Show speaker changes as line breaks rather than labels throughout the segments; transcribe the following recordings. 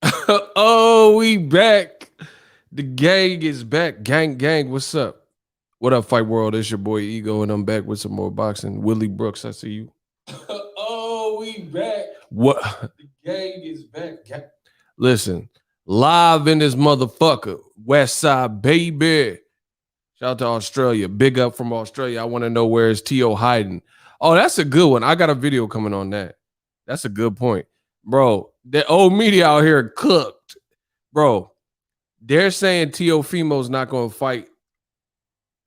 Oh, we back. The gang is back. Gang, what's up? What up, Fight World? It's your boy Ego, and I'm back with some more boxing. Willie Brooks, I see you. Oh, we back. What? The gang is back. Listen, live in this motherfucker. West Side, baby. Shout out to Australia. Big up from Australia. I want to know where is T.O. hiding. Oh, that's a good one. I got a video coming on that. That's a good point. Bro, the old media out here cooked. Bro, they're saying Teofimo's not going to fight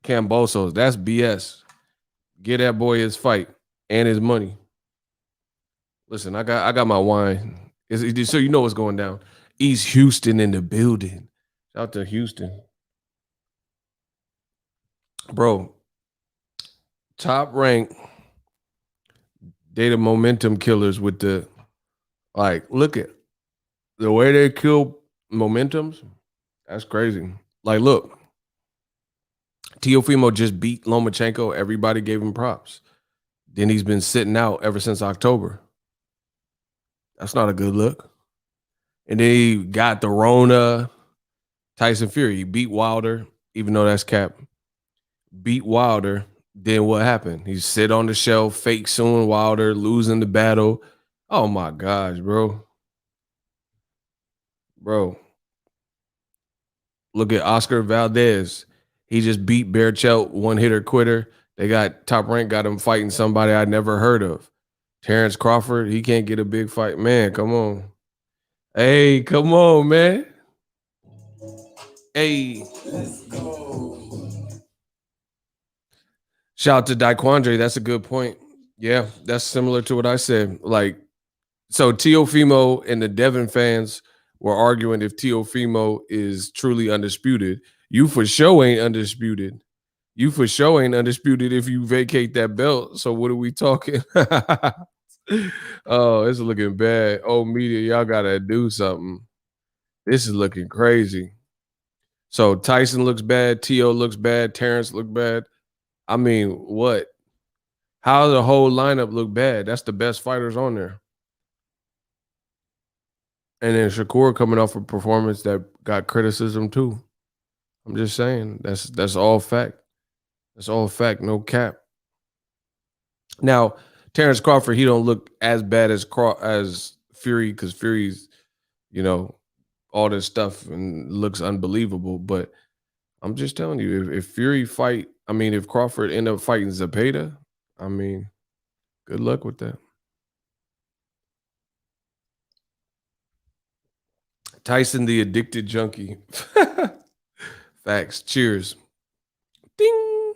Cambosos. That's BS. Get that boy his fight and his money. Listen, I got my wine. So you know what's going down. East Houston in the building. Shout out to Houston. Bro, top rank data momentum killers with the look at the way they kill momentums. That's crazy. Like, look, Teofimo just beat Lomachenko. Everybody gave him props. Then he's been sitting out ever since October. That's not a good look. And then he got the Rona, Tyson Fury. He beat Wilder, even though that's cap. Beat Wilder. Then what happened? He sit on the shelf, fake suing Wilder, losing the battle. Oh my gosh, bro. Bro. Look at Oscar Valdez. He just beat Berchelt, one hitter quitter. They got Top Rank, got him fighting somebody I never heard of. Terrence Crawford, he can't get a big fight. Man, come on. Hey, come on, man. Hey. Let's go. Shout out to Daquandre. That's a good point. Yeah, that's similar to what I said. Like, so Teofimo and the Devin fans were arguing if Teofimo is truly undisputed. You for sure ain't undisputed. You for sure ain't undisputed if you vacate that belt. So what are we talking? Oh, it's looking bad. Oh, media, y'all gotta do something. This is looking crazy. So Tyson looks bad, T.O. looks bad, Terrence look bad. I mean, what? How the whole lineup look bad? That's the best fighters on there. And then Shakur coming off a performance that got criticism too. I'm just saying that's all fact. That's all fact, no cap. Now, Terrence Crawford, he don't look as bad as Fury because Fury's, all this stuff and looks unbelievable. But I'm just telling you, if Fury fight, if Crawford end up fighting Zepeda, good luck with that. Tyson the addicted junkie. Facts. Cheers. Ding.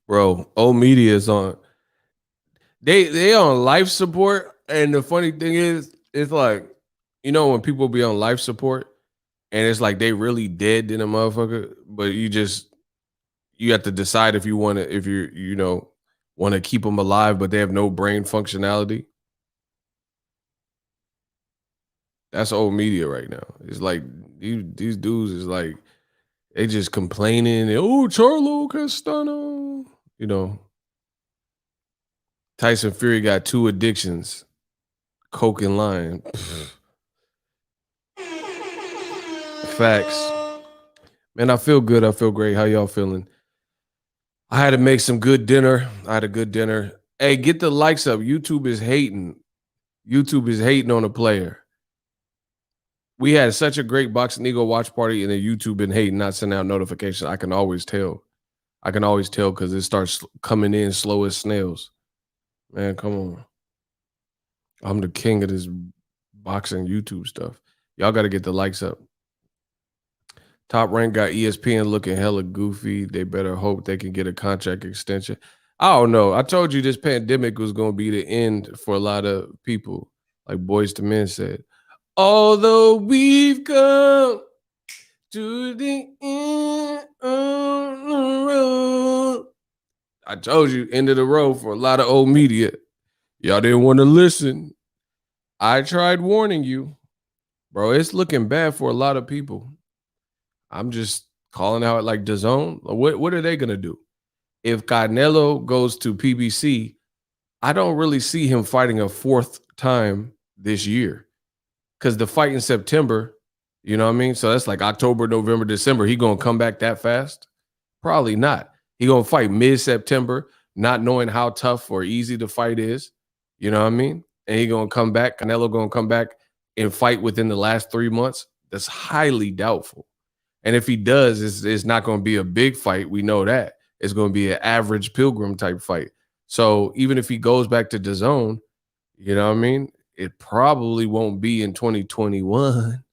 Bro, old media is on. They on life support. And the funny thing is, it's like, when people be on life support and it's like they really dead in a motherfucker, but you have to decide if you want to, if you want to keep them alive, but they have no brain functionality. That's old media right now. It's like these dudes is like they just complaining. Oh, Charlo Castano. Tyson Fury got 2 addictions: coke and line. Facts. Man, I feel good. I feel great. How y'all feeling? I had to make some good dinner. I had a good dinner. Hey, get the likes up. YouTube is hating. YouTube is hating on a player. We had such a great Boxingego watch party, and then YouTube been hating, not sending out notifications. I can always tell. Because it starts coming in slow as snails. Man, come on. I'm the king of this boxing YouTube stuff. Y'all got to get the likes up. Top Rank got ESPN looking hella goofy. They better hope they can get a contract extension. I don't know. I told you this pandemic was going to be the end for a lot of people, like Boys to Men said. Although we've come to the end of the road. I told you, end of the road for a lot of old media. Y'all didn't want to listen. I tried warning you. Bro, it's looking bad for a lot of people. I'm just calling out like DAZN. What are they going to do? If Canelo goes to PBC, I don't really see him fighting a 4th time this year. Because the fight in September, you know what I mean? So that's like October, November, December. He gonna come back that fast? Probably not. He gonna fight mid-September, not knowing how tough or easy the fight is. You know what I mean? And he gonna come back. Canelo gonna come back and fight within the last 3 months. That's highly doubtful. And if he does, it's not gonna be a big fight. We know that. It's gonna be an average pilgrim type fight. So even if he goes back to DAZN, you know what I mean? It probably won't be in 2021.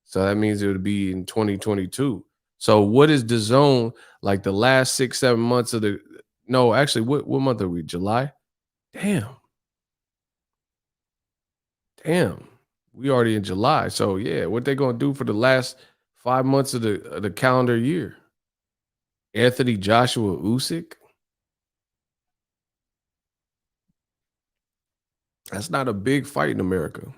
So that means it would be in 2022. So what is the zone like the last 6, 7 months of the no, actually, what month are we? July? Damn, damn. We already in July. So yeah, what they gonna do for the last 5 months of the calendar year? Anthony Joshua Usyk? That's not a big fight in America.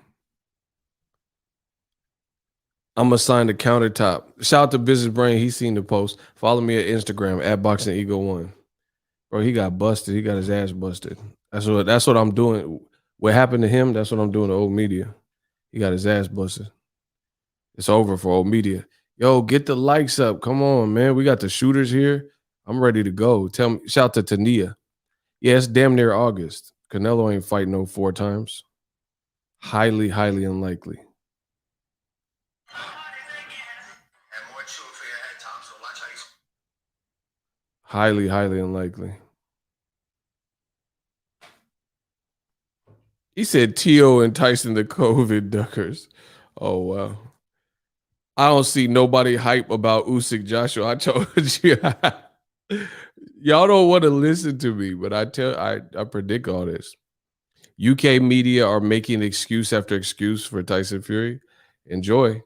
I'm gonna sign the countertop. Shout out to Business Brain. He seen the post. Follow me at Instagram at Boxingego1. Bro, he got busted. He got his ass busted. That's what I'm doing. What happened to him? That's what I'm doing to old media. He got his ass busted. It's over for old media. Yo, get the likes up. Come on, man. We got the shooters here. I'm ready to go. Tell me, shout to Tania. Yeah, it's damn near August. Canelo ain't fighting no 4 times. Highly, highly unlikely. Highly, highly unlikely. He said T.O. and Tyson the COVID duckers. Oh wow. I don't see nobody hype about Usyk Joshua. I told you. Y'all don't want to listen to me, but I predict all this. UK media are making excuse after excuse for Tyson Fury. Enjoy.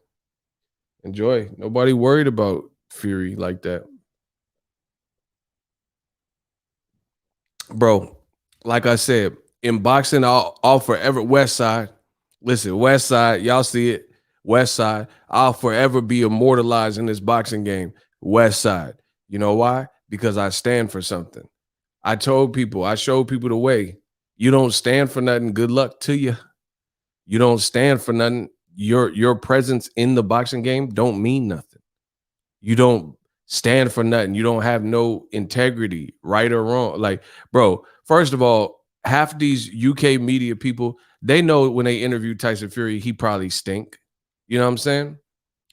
Enjoy. Nobody worried about Fury like that. Bro, like I said, in boxing, I'll forever West Side. Listen, West Side, y'all see it. West Side, I'll forever be immortalized in this boxing game. West Side. You know why? Because I stand for something. I told people, I showed people the way. You don't stand for nothing. Good luck to you. You don't stand for nothing. Your presence in the boxing game don't mean nothing. You don't stand for nothing. You don't have no integrity, right or wrong. Like, bro, first of all, half these UK media people, they know when they interview Tyson Fury, he probably stink. You know what I'm saying?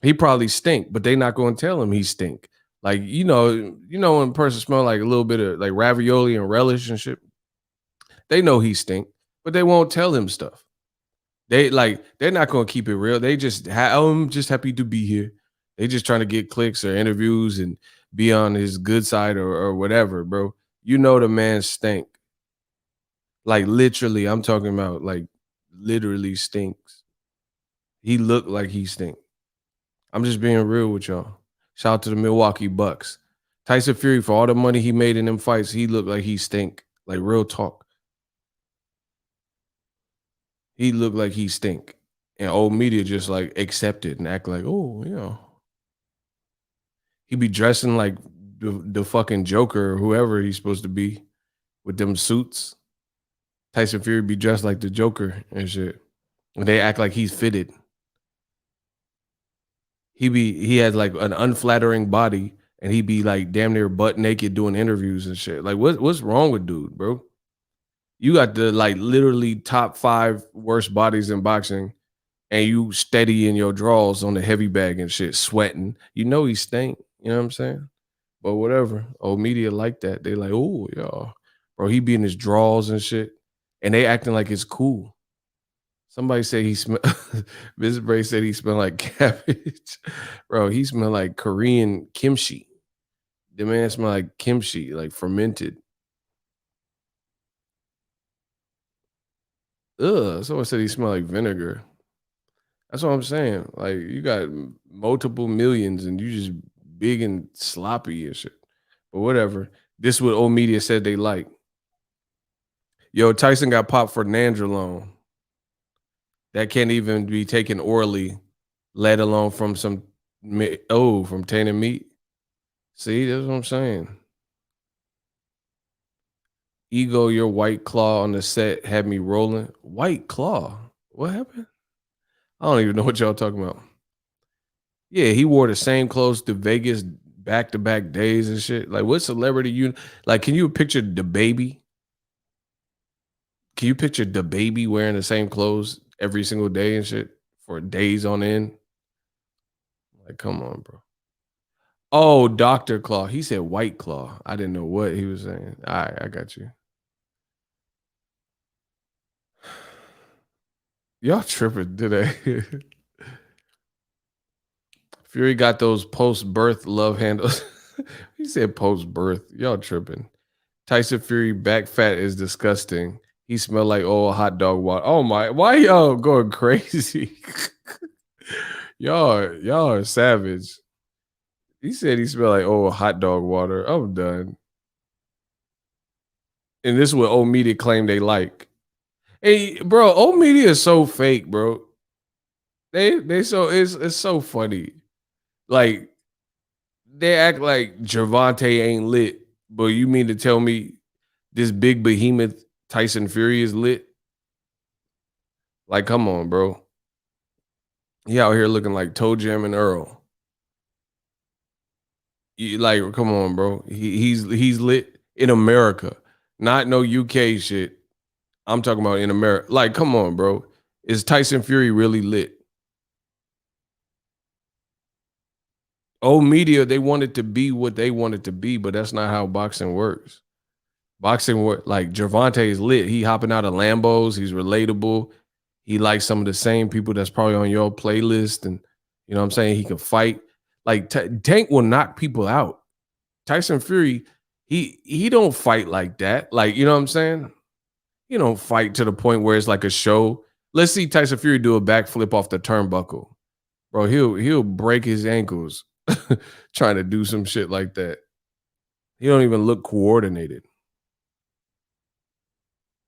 He probably stink, but they not going to tell him he stink. Like, when a person smell like a little bit of like ravioli and relish and shit, they know he stink, but they won't tell him stuff. They're not gonna keep it real. They just I'm just happy to be here. They just trying to get clicks or interviews and be on his good side or whatever, bro. You know the man stink. Like literally, I'm talking about like literally stinks. He looked like he stink. I'm just being real with y'all. Shout out to the Milwaukee Bucks. Tyson Fury, for all the money he made in them fights, he looked like he stink. Like real talk. He looked like he stink. And old media just like accept it and act like, oh, he be dressing like the fucking Joker or whoever he's supposed to be with them suits. Tyson Fury be dressed like the Joker and shit. And they act like he's fitted. He has like an unflattering body and he be like damn near butt naked doing interviews and shit. Like what's wrong with dude, bro? You got the like literally top 5 worst bodies in boxing and you steady in your draws on the heavy bag and shit, sweating. You know he stink. You know what I'm saying? But whatever. Old media like that. They like, oh yeah, bro. He be in his draws and shit, and they acting like it's cool. Somebody say he smell. Miss Bray said he smelled like cabbage, bro. He smelled like Korean kimchi. The man smelled like kimchi, like fermented. Ugh. Someone said he smelled like vinegar. That's what I'm saying. Like you got multiple millions and you just big and sloppy and shit. But whatever. This is what old media said they like. Yo, Tyson got popped for nandrolone. That can't even be taken orally, let alone from from tainted meat. See, that's what I'm saying. Ego, your white claw on the set had me rolling. White claw. What happened? I don't even know what y'all talking about. Yeah, he wore the same clothes to Vegas back to back days and shit. Like, what celebrity you like? Can you picture the baby? Can you picture the baby wearing the same clothes every single day and shit for days on end? Like, come on, bro. Oh, Dr. Claw. He said White Claw. I didn't know what he was saying. All right, I got you. Y'all tripping today. Fury got those post-birth love handles. He said post-birth. Y'all tripping. Tyson Fury back fat is disgusting. He smelled like old hot dog water. Oh my, why y'all going crazy? y'all are savage. He said he smelled like old hot dog water. I'm done. And this is what old media claim they like. Hey, bro, old media is so fake, bro. They so it's so funny. Like they act like Gervonta ain't lit, but you mean to tell me this big behemoth Tyson Fury is lit? Like, come on, bro. He out here looking like Toe Jam and Earl. Like, come on, bro. He's lit in America, not no UK shit. I'm talking about in America. Like, come on, bro. Is Tyson Fury really lit? Old media, they wanted to be what they wanted to be, but that's not how boxing works. Boxing work like Gervonta is lit. He hopping out of Lambos. He's relatable. He likes some of the same people that's probably on your playlist, and you know what I'm saying. He can fight. Like Tank will knock people out. Tyson Fury, he don't fight like that. Like, you know what I'm saying? He don't fight to the point where it's like a show. Let's see Tyson Fury do a backflip off the turnbuckle. Bro, he'll break his ankles trying to do some shit like that. He don't even look coordinated.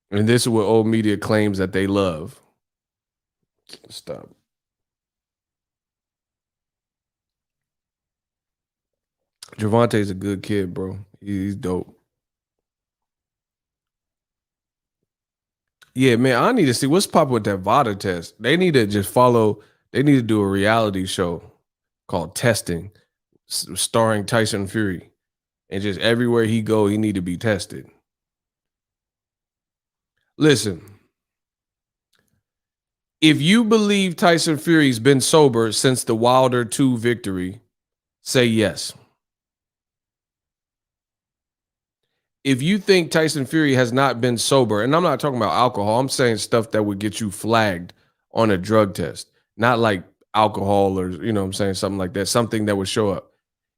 And this is what old media claims that they love. Stop. Gervonta's a good kid, bro. He's dope. Yeah, man, I need to see what's popping with that VADA test. They need to just follow. They need to do a reality show called Testing, starring Tyson Fury, and just everywhere he go, he need to be tested. Listen, if you believe Tyson Fury's been sober since the Wilder 2 victory, say yes. If you think Tyson Fury has not been sober, and I'm not talking about alcohol, I'm saying stuff that would get you flagged on a drug test, not like alcohol or, you know what I'm saying, something like that, something that would show up.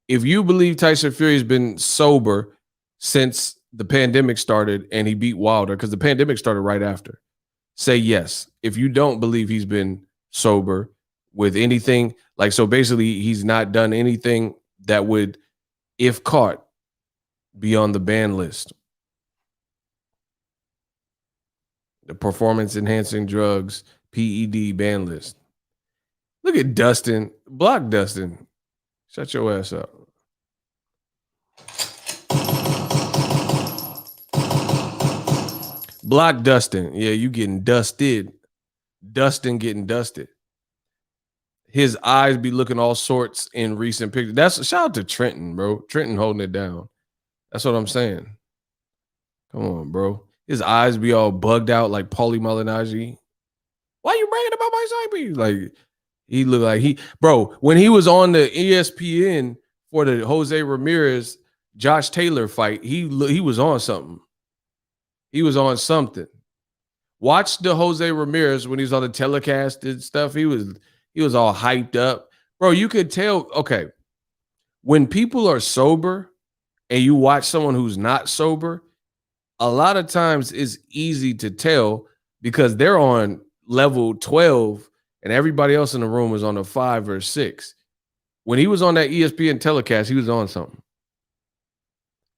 If you believe Tyson Fury has been sober since the pandemic started and he beat Wilder, because the pandemic started right after, say yes. If you don't believe he's been sober with anything, like, so basically he's not done anything that would, if caught, be on the ban list. The performance enhancing drugs, PED ban list. Look at Dustin. Block Dustin. Shut your ass up. Block Dustin. Yeah, you getting dusted. Dustin getting dusted. His eyes be looking all sorts in recent pictures. That's shout out to Trenton, bro. Trenton holding it down. That's what I'm saying. Come on, bro. His eyes be all bugged out like Paulie Malignaggi. Why you bragging about my side piece? Like he looked like bro, when he was on the ESPN for the Jose Ramirez Josh Taylor fight, he was on something. He was on something. Watch the Jose Ramirez when he was on the telecast and stuff. He was all hyped up. Bro, you could tell, okay, when people are sober and you watch someone who's not sober, a lot of times it's easy to tell because they're on level 12 and everybody else in the room is on a 5 or 6. When he was on that ESPN telecast, he was on something.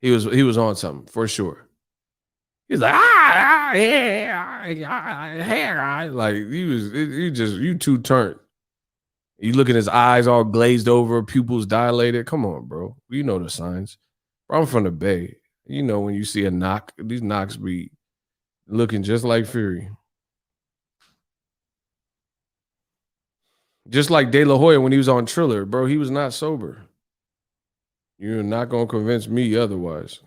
He was on something for sure. He's like, yeah, like you two turned. You look at his eyes all glazed over, pupils dilated. Come on, bro. You know the signs. Bro, I'm from the Bay. You know when you see a knock, these knocks be looking just like Fury. Just like De La Hoya when he was on Triller, bro, he was not sober. You're not gonna convince me otherwise.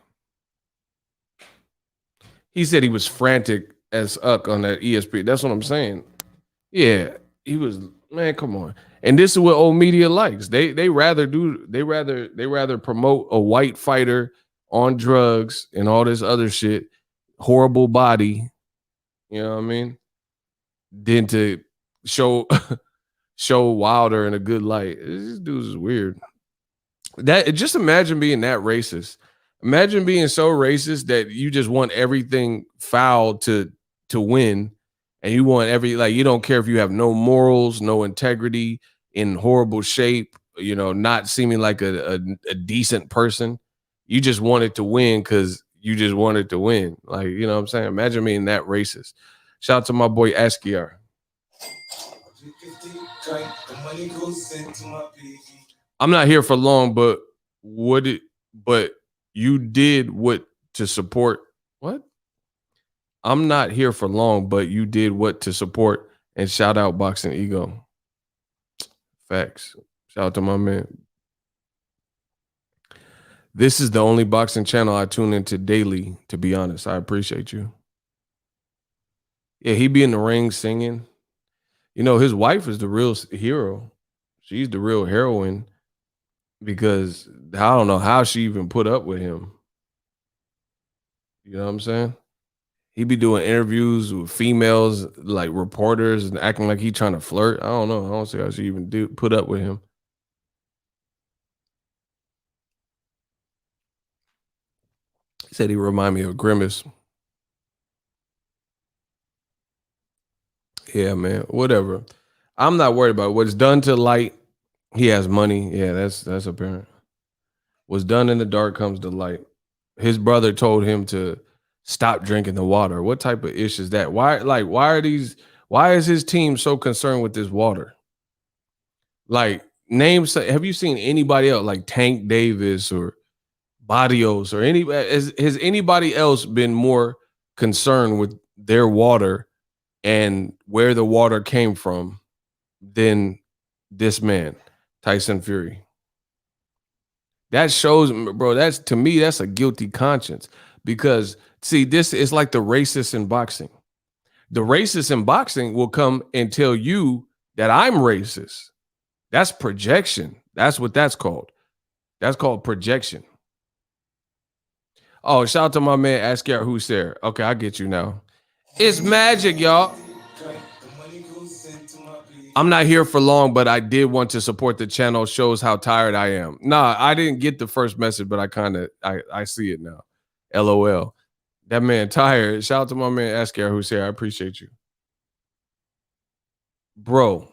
He said he was frantic as uck on that ESPN. That's what I'm saying. Yeah, he was. Man, come on. And this is what old media likes. They rather promote a white fighter on drugs and all this other shit, horrible body. You know what I mean? Than to show show Wilder in a good light. This dude is weird. That just imagine being that racist. Imagine being so racist that you just want everything foul to win, and you want every like you don't care if you have no morals, no integrity, in horrible shape, not seeming like a decent person. You just want it to win because you just want it to win. Like, you know what I'm saying? Imagine being that racist. Shout out to my boy Askiar. I'm not here for long, but but you did what to support what? I'm not here for long, but you did what to support and shout out Boxingego. Facts. Shout out to my man. This is the only boxing channel I tune into daily, to be honest. I appreciate you. Yeah, he be in the ring singing. His wife is the real hero. She's the real heroine because I don't know how she even put up with him. You know what I'm saying? He be doing interviews with females, like reporters, and acting like he trying to flirt. I don't know. I don't see how she even put up with him. He said he remind me of Grimace. Yeah, man. Whatever. I'm not worried about it. What's done to light. He has money. Yeah, that's apparent. What's done in the dark comes to light. His brother told him to stop drinking the water. What type of ish is that? Why is his team so concerned with this water? Like, have you seen anybody else like Tank Davis or Barrios or has anybody else been more concerned with their water and where the water came from than this man, Tyson Fury? That shows, bro, that's to me, that's a guilty conscience because see, this is like the racist in boxing. The racist in boxing will come and tell you that I'm racist. That's projection. That's what that's called. That's called projection. Oh, shout out to my man Askar who's there. Okay, I get you now. It's magic, y'all. I'm not here for long, but I did want to support the channel. Shows how tired I am. Nah, I didn't get the first message, but I see it now. LOL. That man tired. Shout out to my man Askar who's here. I appreciate you. Bro,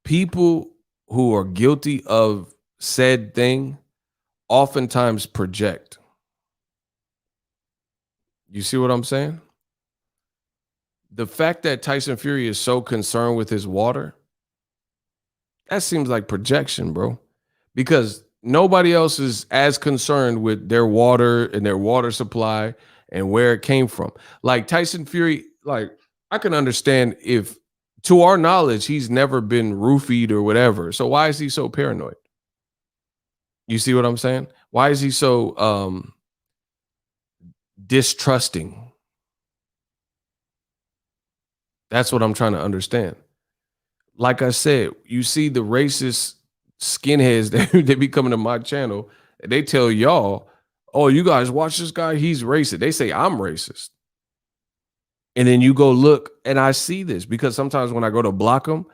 people who are guilty of said thing oftentimes project. You see what I'm saying? The fact that Tyson Fury is so concerned with his water, that seems like projection, bro. Because nobody else is as concerned with their water and their water supply and where it came from. Like Tyson Fury, like I can understand if to our knowledge, he's never been roofied or whatever. So why is he so paranoid? You see what I'm saying? Why is he so distrusting? That's what I'm trying to understand. Like I said, you see the racist skinheads that they be coming to my channel, and they tell y'all, "Oh, you guys watch this guy, he's racist." They say I'm racist. And then you go look, and I see this because sometimes when I go to block them,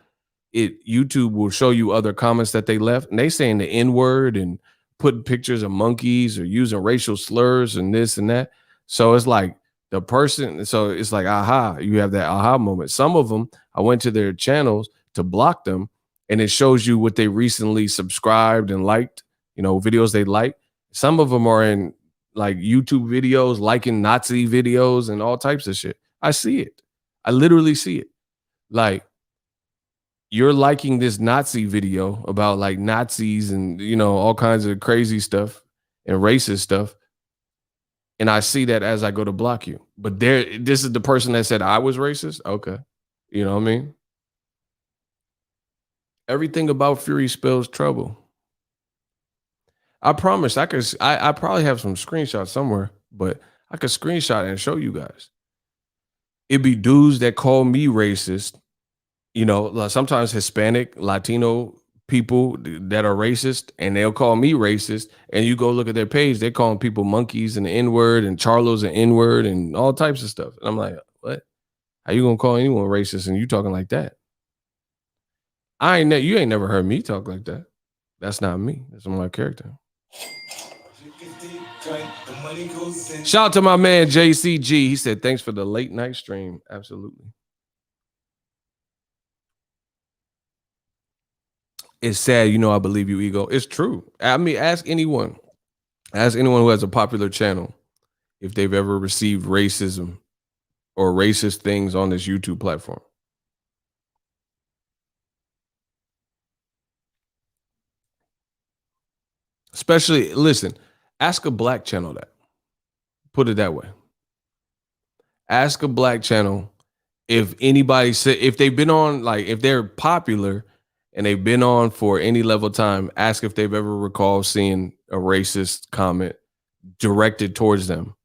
YouTube will show you other comments that they left, and they saying the N-word and putting pictures of monkeys or using racial slurs and this and that. So it's like the person, so it's like, aha, you have that aha moment. Some of them, I went to their channels to block them, and it shows you what they recently subscribed and liked, videos they like. Some of them are in like YouTube videos, liking Nazi videos and all types of shit. I see it. I literally see it. Like, you're liking this Nazi video about like Nazis and all kinds of crazy stuff and racist stuff. And I see that as I go to block you. But this is the person that said I was racist. Okay. You know what I mean? Everything about Fury spells trouble. I promise I probably have some screenshots somewhere, but I could screenshot and show you guys. It be dudes that call me racist, like sometimes Hispanic, Latino people that are racist, and they'll call me racist. And you go look at their page, they're calling people monkeys and the N word and Charlos and N word and all types of stuff. And I'm like, what? How you gonna call anyone racist and you talking like that? You ain't never heard me talk like that. That's not me. That's my character. Shout out to my man JCG. He said, thanks for the late night stream. Absolutely. It's sad, I believe you, ego. It's true. I mean, ask anyone. Ask anyone who has a popular channel if they've ever received racism or racist things on this YouTube platform. Especially, listen, ask a black channel that. Put it that way. Ask a black channel if anybody said, if they've been on, like, if they're popular and they've been on for any level of time, ask if they've ever recalled seeing a racist comment directed towards them.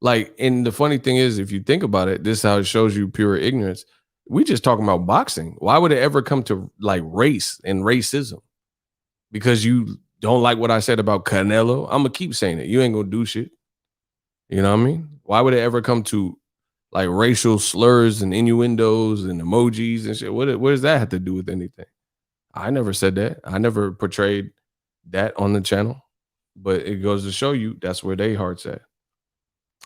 Like, and the funny thing is, if you think about it, this is how it shows you pure ignorance. We just talking about boxing. Why would it ever come to like race and racism? Because you don't like what I said about Canelo? I'm gonna keep saying it. You ain't gonna do shit. You know what I mean? Why would it ever come to like racial slurs and innuendos and emojis and shit? What does that have to do with anything? I never said that. I never portrayed that on the channel. But it goes to show you that's where they heart's at.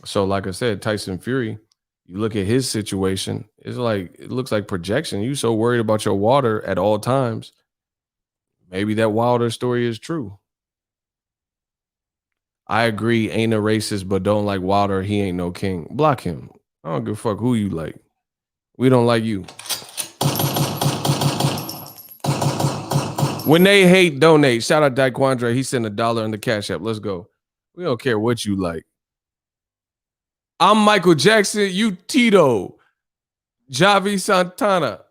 So, like I said, Tyson Fury, you look at his situation, it's like it looks like projection. You so worried about your water at all times. Maybe that Wilder story is true. I agree, ain't a racist, but don't like Wilder. He ain't no king. Block him. I don't give a fuck who you like. We don't like you. When they hate, donate. Shout out Daquandre. He sent $1 in the Cash App. Let's go. We don't care what you like. I'm Michael Jackson. You Tito. Javi Santana.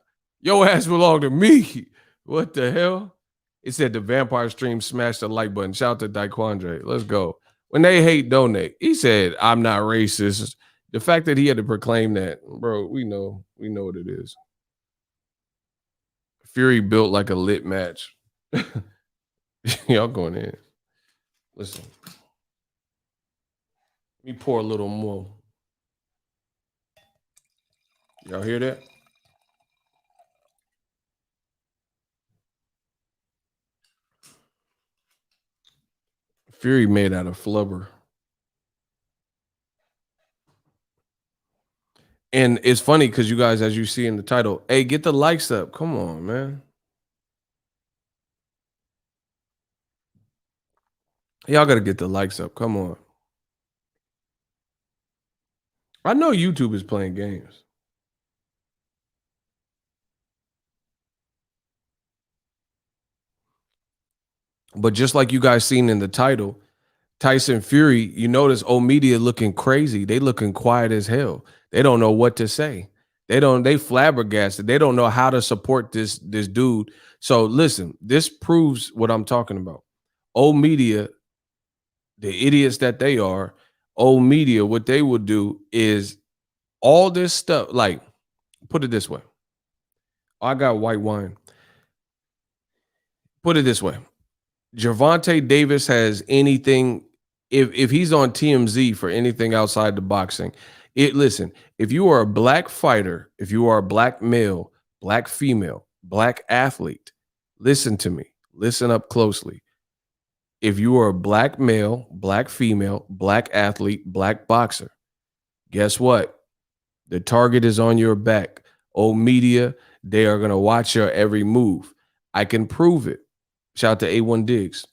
Your ass belong to me. What the hell? It said the vampire stream smashed the like button. Shout out to Daquandre. Let's go. When they hate, donate. He said, I'm not racist. The fact that he had to proclaim that, bro, we know what it is. Fury built like a lit match. Y'all going in. Listen. Let me pour a little more. Y'all hear that? Fury made out of flubber. And it's funny because you guys, as you see in the title, hey, get the likes up. Come on, man. Y'all got to get the likes up. Come on. I know YouTube is playing games. But just like you guys seen in the title, Tyson Fury, you notice old media looking crazy. They looking quiet as hell. They don't know what to say. They flabbergasted. They don't know how to support this dude. So listen, this proves what I'm talking about. Old media, the idiots that they are, old media, what they would do is all this stuff, like, put it this way. I got white wine. Put it this way. Gervonta Davis has anything, if he's on TMZ for anything outside the boxing, listen, if you are a black fighter, if you are a black male, black female, black athlete, listen to me. Listen up closely. If you are a black male, black female, black athlete, black boxer, guess what? The target is on your back. Old media, they are going to watch your every move. I can prove it. Shout out to A1 Diggs.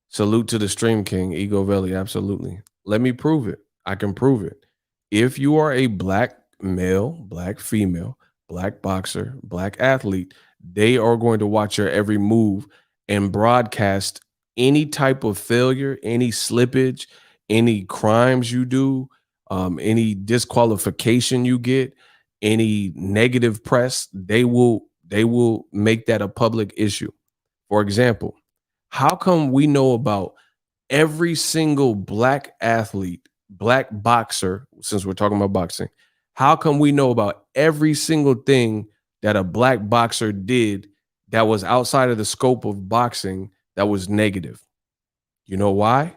Salute to the Stream King, Ego Valley. Absolutely. Let me prove it. I can prove it. If you are a black male, black female, black boxer, black athlete, they are going to watch your every move and broadcast any type of failure, any slippage, any crimes you do, Any disqualification you get, any negative press, they will make that a public issue. For example, how come we know about every single black athlete, black boxer, since we're talking about boxing, how come we know about every single thing that a black boxer did that was outside of the scope of boxing that was negative? You know why?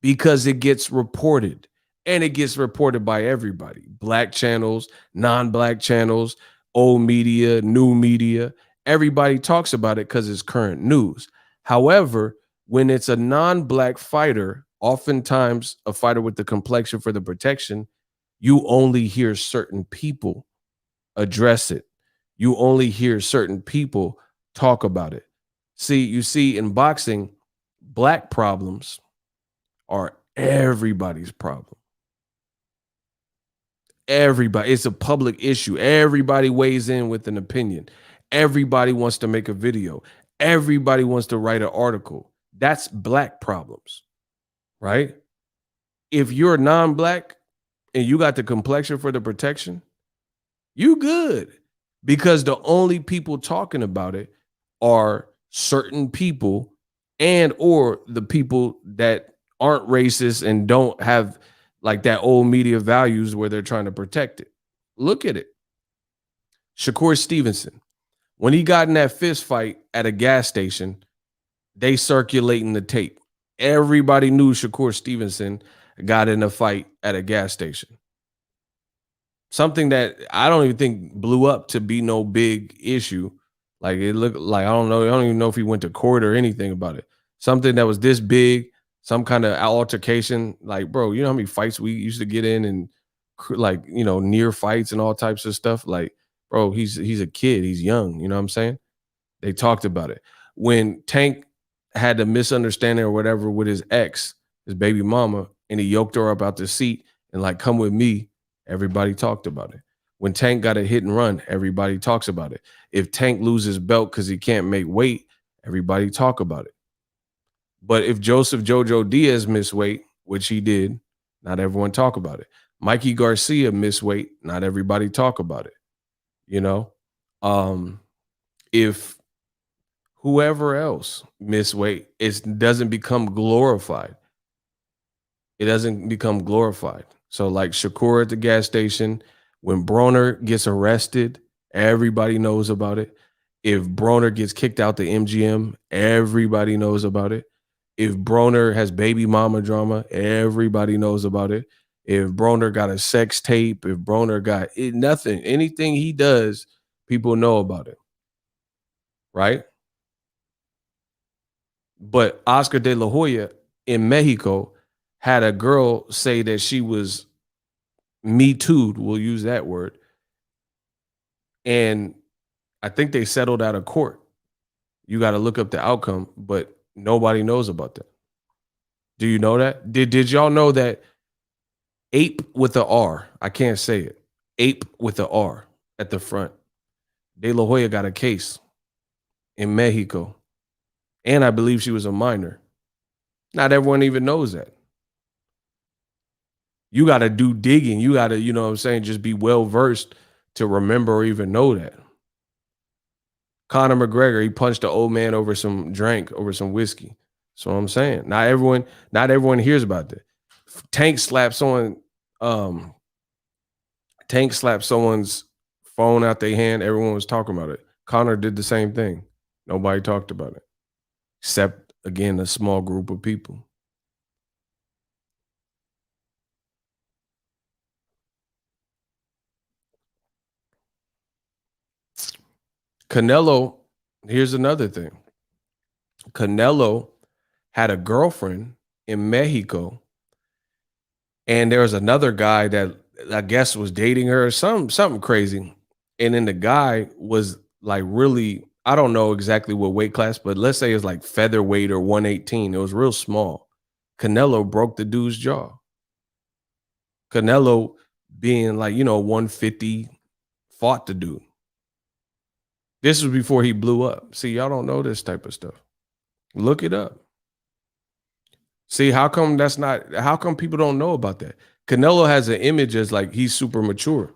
Because it gets reported, and it gets reported by everybody, black channels, non-black channels, old media, new media. Everybody talks about it because it's current news. However, when it's a non-black fighter, oftentimes a fighter with the complexion for the protection, you only hear certain people address it. You only hear certain people talk about it. See, you see, in boxing, black problems are everybody's problem. Everybody, it's a public issue. Everybody weighs in with an opinion. Everybody wants to make a video. Everybody wants to write an article. That's black problems, right? If you're non-black and you got the complexion for the protection, you good, because the only people talking about it are certain people, and or the people that aren't racist and don't have like that old media values where they're trying to protect it. Look at it. Shakur Stevenson, when he got in that fist fight at a gas station, they circulating the tape. Everybody knew Shakur Stevenson got in a fight at a gas station. Something that I don't even think blew up to be no big issue. Like, it looked like, I don't know, I don't even know if he went to court or anything about it. Something that was this big, some kind of altercation. Like, bro, you know how many fights we used to get in, and like, you know, near fights and all types of stuff. Like, bro, he's a kid, he's young. You know what I'm saying? They talked about it when Tank had the misunderstanding or whatever with his ex, his baby mama, and he yoked her up out the seat and like, come with me. Everybody talked about it. When Tank got a hit and run, everybody talks about it. If Tank loses belt because he can't make weight, everybody talk about it. But if Joseph Jojo Diaz missed weight, which he did, not everyone talk about it. Mikey Garcia missed weight, not everybody talk about it. You know, if whoever else miss weight, it doesn't become glorified. It doesn't become glorified. So like Shakur at the gas station, when Broner gets arrested, everybody knows about it. If Broner gets kicked out the MGM, everybody knows about it. If Broner has baby mama drama, everybody knows about it. If Broner got a sex tape, if Broner got it, nothing, anything he does, people know about it, right? But Oscar de la Hoya in Mexico had a girl say that she was Me Too'd, we'll use that word. And I think they settled out of court. You got to look up the outcome, but nobody knows about that. Do you know that? Did y'all know that ape with the R, I can't say it, ape with the R at the front, De La Hoya got a case in Mexico. And I believe she was a minor. Not everyone even knows that. You got to do digging. You got to, you know what I'm saying, just be well versed to remember or even know that. Conor McGregor, he punched an old man over some whiskey. That's what I'm saying. Not everyone hears about that. Tank slapped someone's phone out their hand. Everyone was talking about it. Conor did the same thing. Nobody talked about it, except, again, a small group of people. Canelo, here's another thing. Canelo had a girlfriend in Mexico, and there was another guy that I guess was dating her, something crazy. And then the guy was like, really, I don't know exactly what weight class, but let's say it's like featherweight or 118. It was real small. Canelo broke the dude's jaw. Canelo, being like, 150, fought the dude. This was before he blew up. See, y'all don't know this type of stuff. Look it up. See, how come people don't know about that? Canelo has an image as like he's super mature.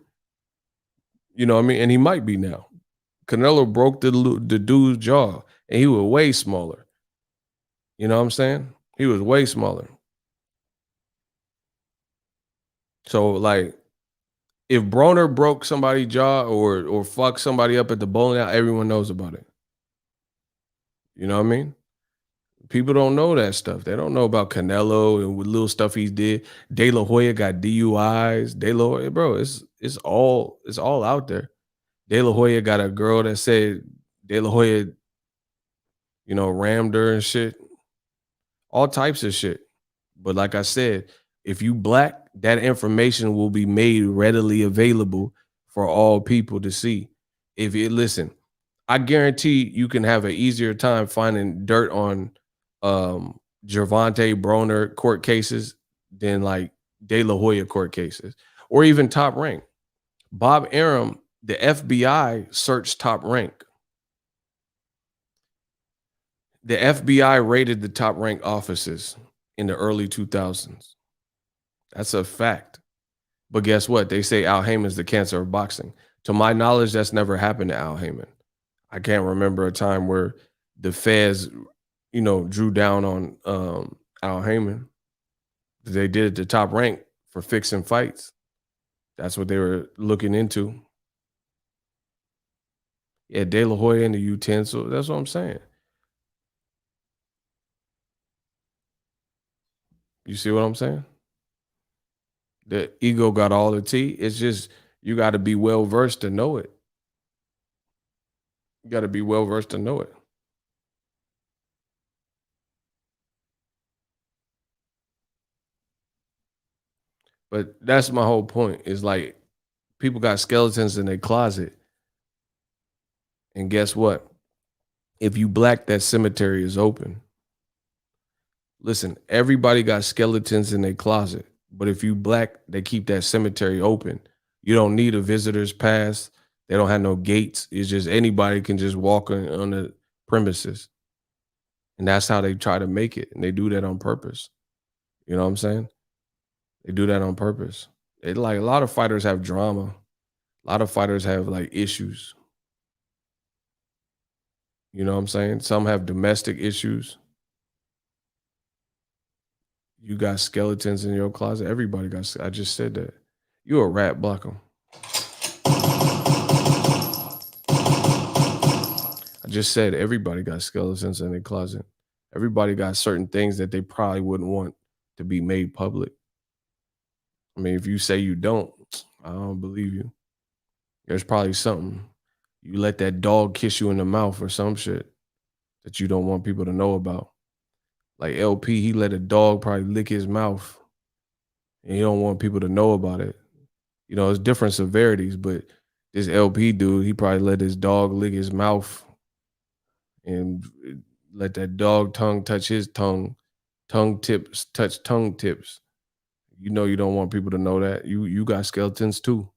You know what I mean? And he might be now. Canelo broke the dude's jaw, and he was way smaller. You know what I'm saying? He was way smaller. So like, if Broner broke somebody's jaw or fucked somebody up at the bowling alley, everyone knows about it. You know what I mean? People don't know that stuff. They don't know about Canelo and what little stuff he did. De La Hoya got DUIs. De La Hoya, bro, it's all out there. De La Hoya got a girl that said De La Hoya, rammed her and shit. All types of shit. But like I said, if you black, that information will be made readily available for all people to see. If you listen, I guarantee you can have an easier time finding dirt on Gervonta Broner court cases than like De La Hoya court cases, or even Top Rank. Bob Arum, the FBI searched Top Rank. The FBI raided the Top Rank offices in the early 2000s. That's a fact. But guess what? They say Al Heyman's the cancer of boxing. To my knowledge, that's never happened to Al Heyman. I can't remember a time where the feds, drew down on Al Heyman. They did it to Top Rank for fixing fights. That's what they were looking into. Yeah, De La Hoya and the utensil. That's what I'm saying. You see what I'm saying? The ego got all the tea. It's just you got to be well versed to know it. You got to be well versed to know it. But that's my whole point. Is like people got skeletons in their closet, and guess what? If you black, that cemetery is open. Listen, everybody got skeletons in their closet, but if you black, they keep that cemetery open. You don't need a visitor's pass. They don't have no gates. It's just anybody can just walk on the premises. And that's how they try to make it. And they do that on purpose. You know what I'm saying? They do that on purpose. It like a lot of fighters have drama. A lot of fighters have like issues. You know what I'm saying? Some have domestic issues. You got skeletons in your closet. Everybody got. I just said that. You a rat, block them. I just said everybody got skeletons in their closet. Everybody got certain things that they probably wouldn't want to be made public. I mean, if you say you don't, I don't believe you. There's probably something. You let that dog kiss you in the mouth or some shit that you don't want people to know about. Like LP, he let a dog probably lick his mouth and he don't want people to know about it. It's different severities, but this LP dude, he probably let his dog lick his mouth and let that dog tongue touch his tongue tips touch tongue tips. You don't want people to know that. You got skeletons too.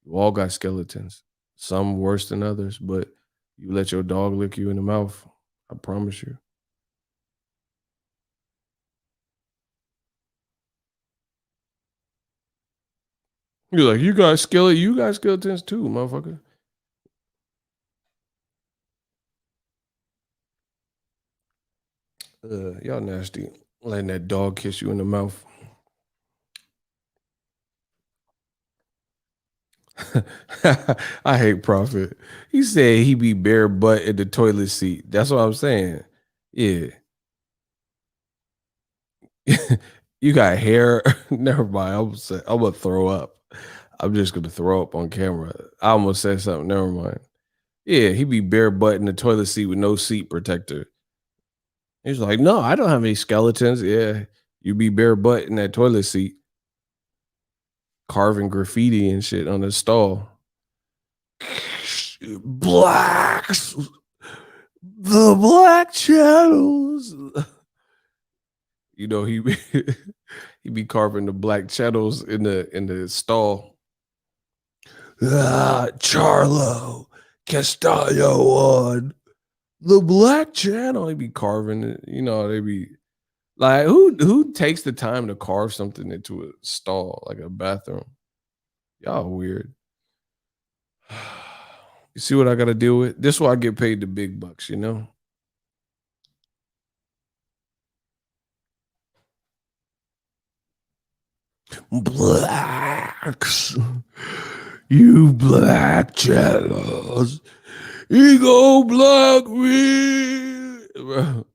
You all got skeletons. Some worse than others, but you let your dog lick you in the mouth. I promise you. You're like, you got skeletons too, motherfucker. Y'all nasty. Letting that dog kiss you in the mouth. I hate Prophet. He said he be bare butt in the toilet seat. That's what I'm saying. Yeah. You got hair. Never mind. I'm gonna throw up. I'm just gonna throw up on camera. I almost said something. Never mind. Yeah, he be bare butt in the toilet seat with no seat protector. He's like, no, I don't have any skeletons. Yeah, you be bare butt in that toilet seat, carving graffiti and shit on the stall. Blacks, the black channels. He he be carving the black channels in the stall. Charlo Castallo on the black channel. He be carving it. They be Like who takes the time to carve something into a stall, like a bathroom? Y'all weird. You see what I gotta deal with? This is why I get paid the big bucks, you know? Blacks. You black jealous. Ego block me. Bro.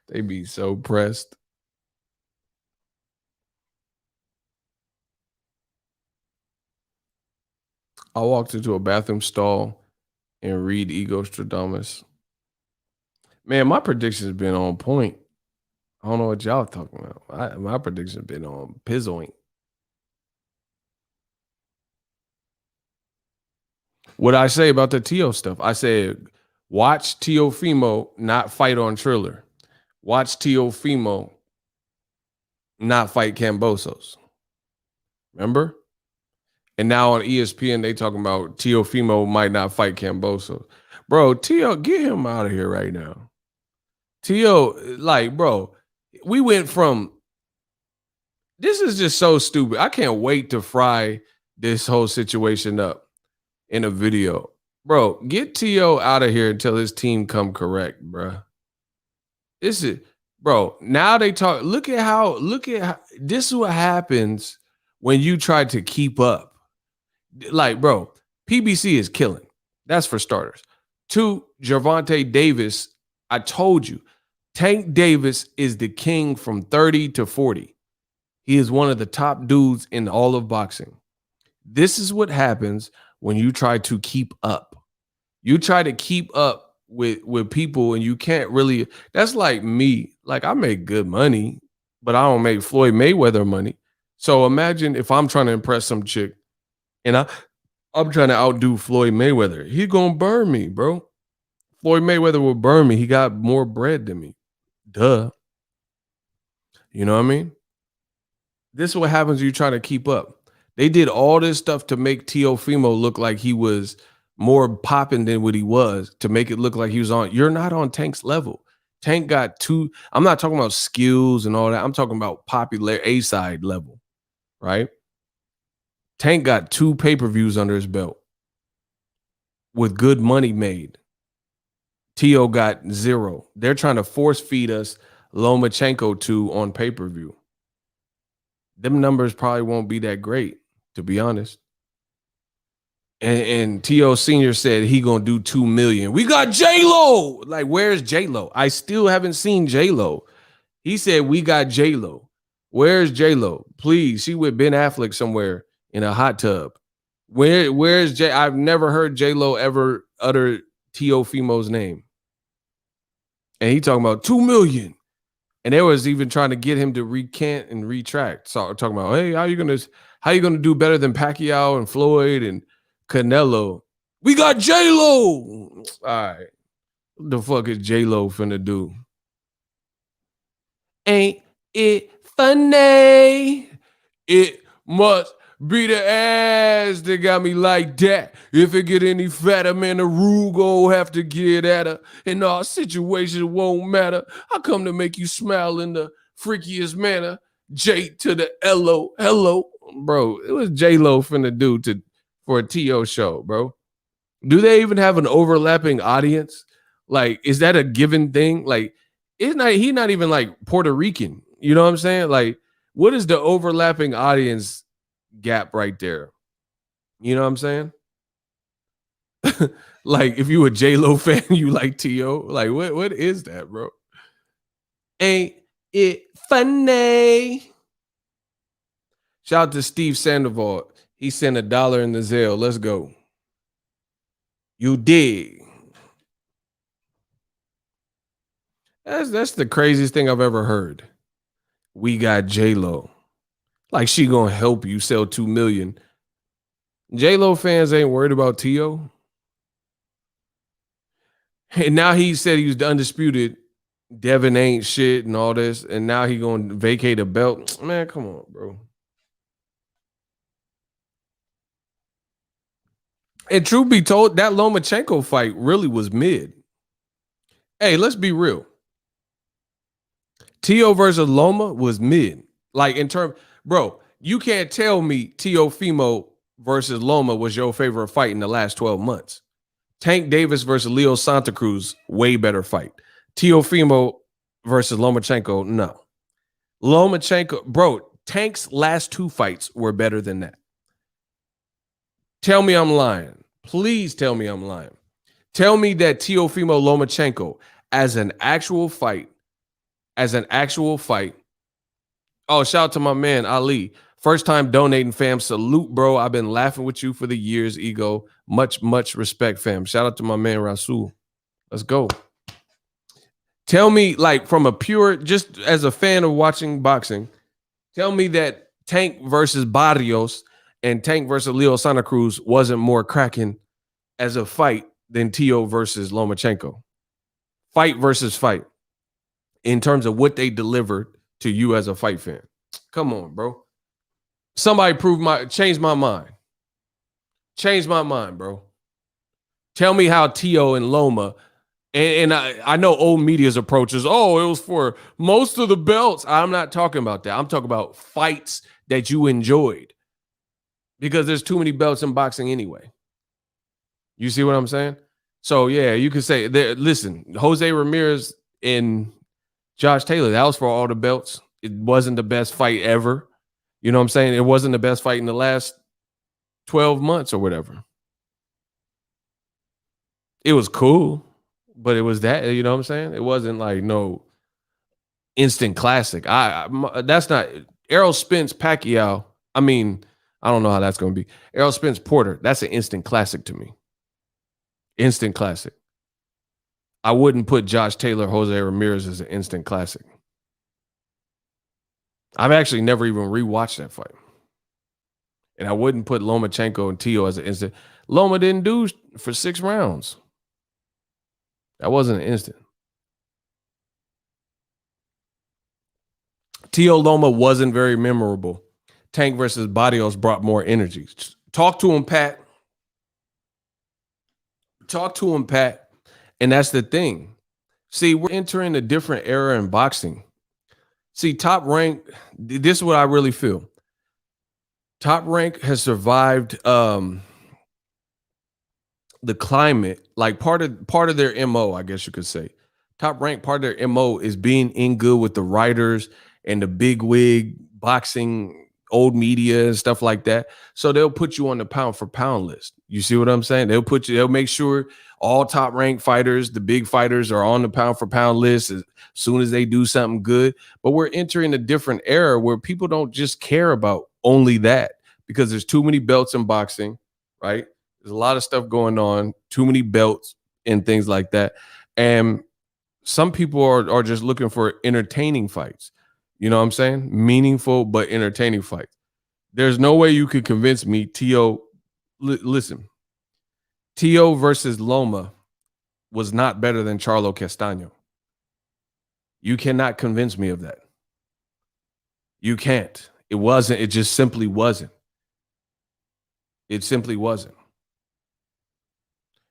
They be so pressed. I walked into a bathroom stall and read Ego Stradamus. Man, my prediction's been on point. I don't know what y'all talking about. My prediction's been on pizzoink. What I say about the Tio stuff? I said, watch Teofimo not fight on Triller. Watch Teofimo not fight Cambosos. Remember? And now on ESPN, they talking about Teofimo might not fight Cambosos. Bro, Tio, get him out of here right now. Tio, like, bro, we went from this is just so stupid. I can't wait to fry this whole situation up in a video. Bro, get Tio out of here until his team come correct, bro. This is bro. Now they talk. Look at how this is what happens when you try to keep up. Like, bro, PBC is killing. That's for starters. Two, Gervonta Davis. I told you, Tank Davis is the king from 30 to 40. He is one of the top dudes in all of boxing. This is what happens when you try to keep up. You try to keep up with people and you can't really. That's like me. Like I make good money, but I don't make Floyd Mayweather money. So imagine if I'm trying to impress some chick and I'm trying to outdo Floyd Mayweather. He gonna burn me, bro. Floyd Mayweather will burn me. He got more bread than me. Duh. You know what I mean? This is what happens when you try to keep up. They did all this stuff to make Teofimo look like he was more popping than what he was, to make it look like he was on. You're not on Tank's level. Tank got two. I'm not talking about skills and all that. I'm talking about popular A side level, right? Tank got two pay-per-views under his belt with good money made. Tio got zero. They're trying to force feed us Lomachenko 2 on pay-per-view. Them numbers probably won't be that great, to be honest. And T.O. Senior said he gonna do 2 million. We got J-Lo. Like, where's J-Lo? I still haven't seen J-Lo. He said we got J-Lo. Where's J-Lo? Please, she with Ben Affleck somewhere in a hot tub. Where's J? I've never heard J-Lo ever utter Teofimo's name. And he talking about 2 million. And they was even trying to get him to recant and retract. So talking about, hey, how you gonna do better than Pacquiao and Floyd and Canelo? We got J Lo. All right, what the fuck is J Lo finna do? Ain't it funny? It must be the ass that got me like that. If it get any fatter, man, the Rugo have to get at her. And our situation won't matter. I come to make you smile in the freakiest manner. J to the L-O. Hello. Bro, it was J-Lo finna do for a T.O. show, bro. Do they even have an overlapping audience? Like, is that a given thing? Like, he not even like Puerto Rican. You know what I'm saying? Like, what is the overlapping audience gap right there? You know what I'm saying? Like, if you a J-Lo fan, you like T.O. Like, what is that, bro? Ain't it funny? Shout out to Steve Sandoval. He sent $1 in the Zelle. Let's go. You dig. That's the craziest thing I've ever heard. We got J-Lo. Like she gonna help you sell 2 million. J-Lo fans ain't worried about T.O. And now he said he was the undisputed. Devin ain't shit and all this. And now he gonna vacate a belt. Man, come on, bro. And truth be told, that Lomachenko fight really was mid. Hey, let's be real. Tio versus Loma was mid. Like in term, bro, you can't tell me Teofimo versus Loma was your favorite fight in the last 12 months. Tank Davis versus Leo Santa Cruz, way better fight. Teofimo versus Lomachenko, no. Lomachenko, bro, Tank's last 2 fights were better than that. Tell me I'm lying. Please tell me I'm lying. Tell me that Teofimo Lomachenko as an actual fight. Oh, shout out to my man Ali. First time donating, fam. Salute, bro. I've been laughing with you for the years, Ego. Much, much respect, fam. Shout out to my man Rasul. Let's go. Tell me, like, from a pure, just as a fan of watching boxing, tell me that Tank versus Barrios and Tank versus Leo Santa Cruz wasn't more cracking as a fight than Tio versus Lomachenko. Fight versus fight. In terms of what they delivered to you as a fight fan. Come on, bro. Somebody change my mind. Change my mind, bro. Tell me how Tio and Loma, and I know old media's approach is, oh, it was for most of the belts. I'm not talking about that. I'm talking about fights that you enjoyed. Because there's too many belts in boxing anyway. You see what I'm saying? So, yeah, you can say, listen, Jose Ramirez and Josh Taylor, that was for all the belts. It wasn't the best fight ever. You know what I'm saying? It wasn't the best fight in the last 12 months or whatever. It was cool, but it was that, you know what I'm saying? It wasn't like no instant classic. That's not Errol Spence Pacquiao. I mean, I don't know how that's going to be. Errol Spence Porter, that's an instant classic to me. Instant classic. I wouldn't put Josh Taylor, Jose Ramirez as an instant classic. I've actually never even rewatched that fight. And I wouldn't put Lomachenko and Tio as an instant. Loma didn't do for 6 rounds. That wasn't an instant. Tio Loma wasn't very memorable. Tank versus Barrios brought more energy. Talk to him, Pat. Talk to him, Pat. And that's the thing. See, we're entering a different era in boxing. See, Top Rank, this is what I really feel. Top Rank has survived the climate, like part of their MO, I guess you could say. Top Rank, part of their MO is being in good with the writers and the big wig boxing old media and stuff like that. So they'll put you on the pound for pound list. You see what I'm saying? They'll make sure all Top Rank fighters, the big fighters, are on the pound for pound list as soon as they do something good. But we're entering a different era where people don't just care about only that, because there's too many belts in boxing, right? There's a lot of stuff going on, too many belts and things like that. And some people are just looking for entertaining fights. You know what I'm saying? Meaningful but entertaining fights. There's no way you could convince me listen, Tio versus Loma was not better than Charlo Castaño. You cannot convince me of that. You can't. It wasn't. It just simply wasn't. It simply wasn't.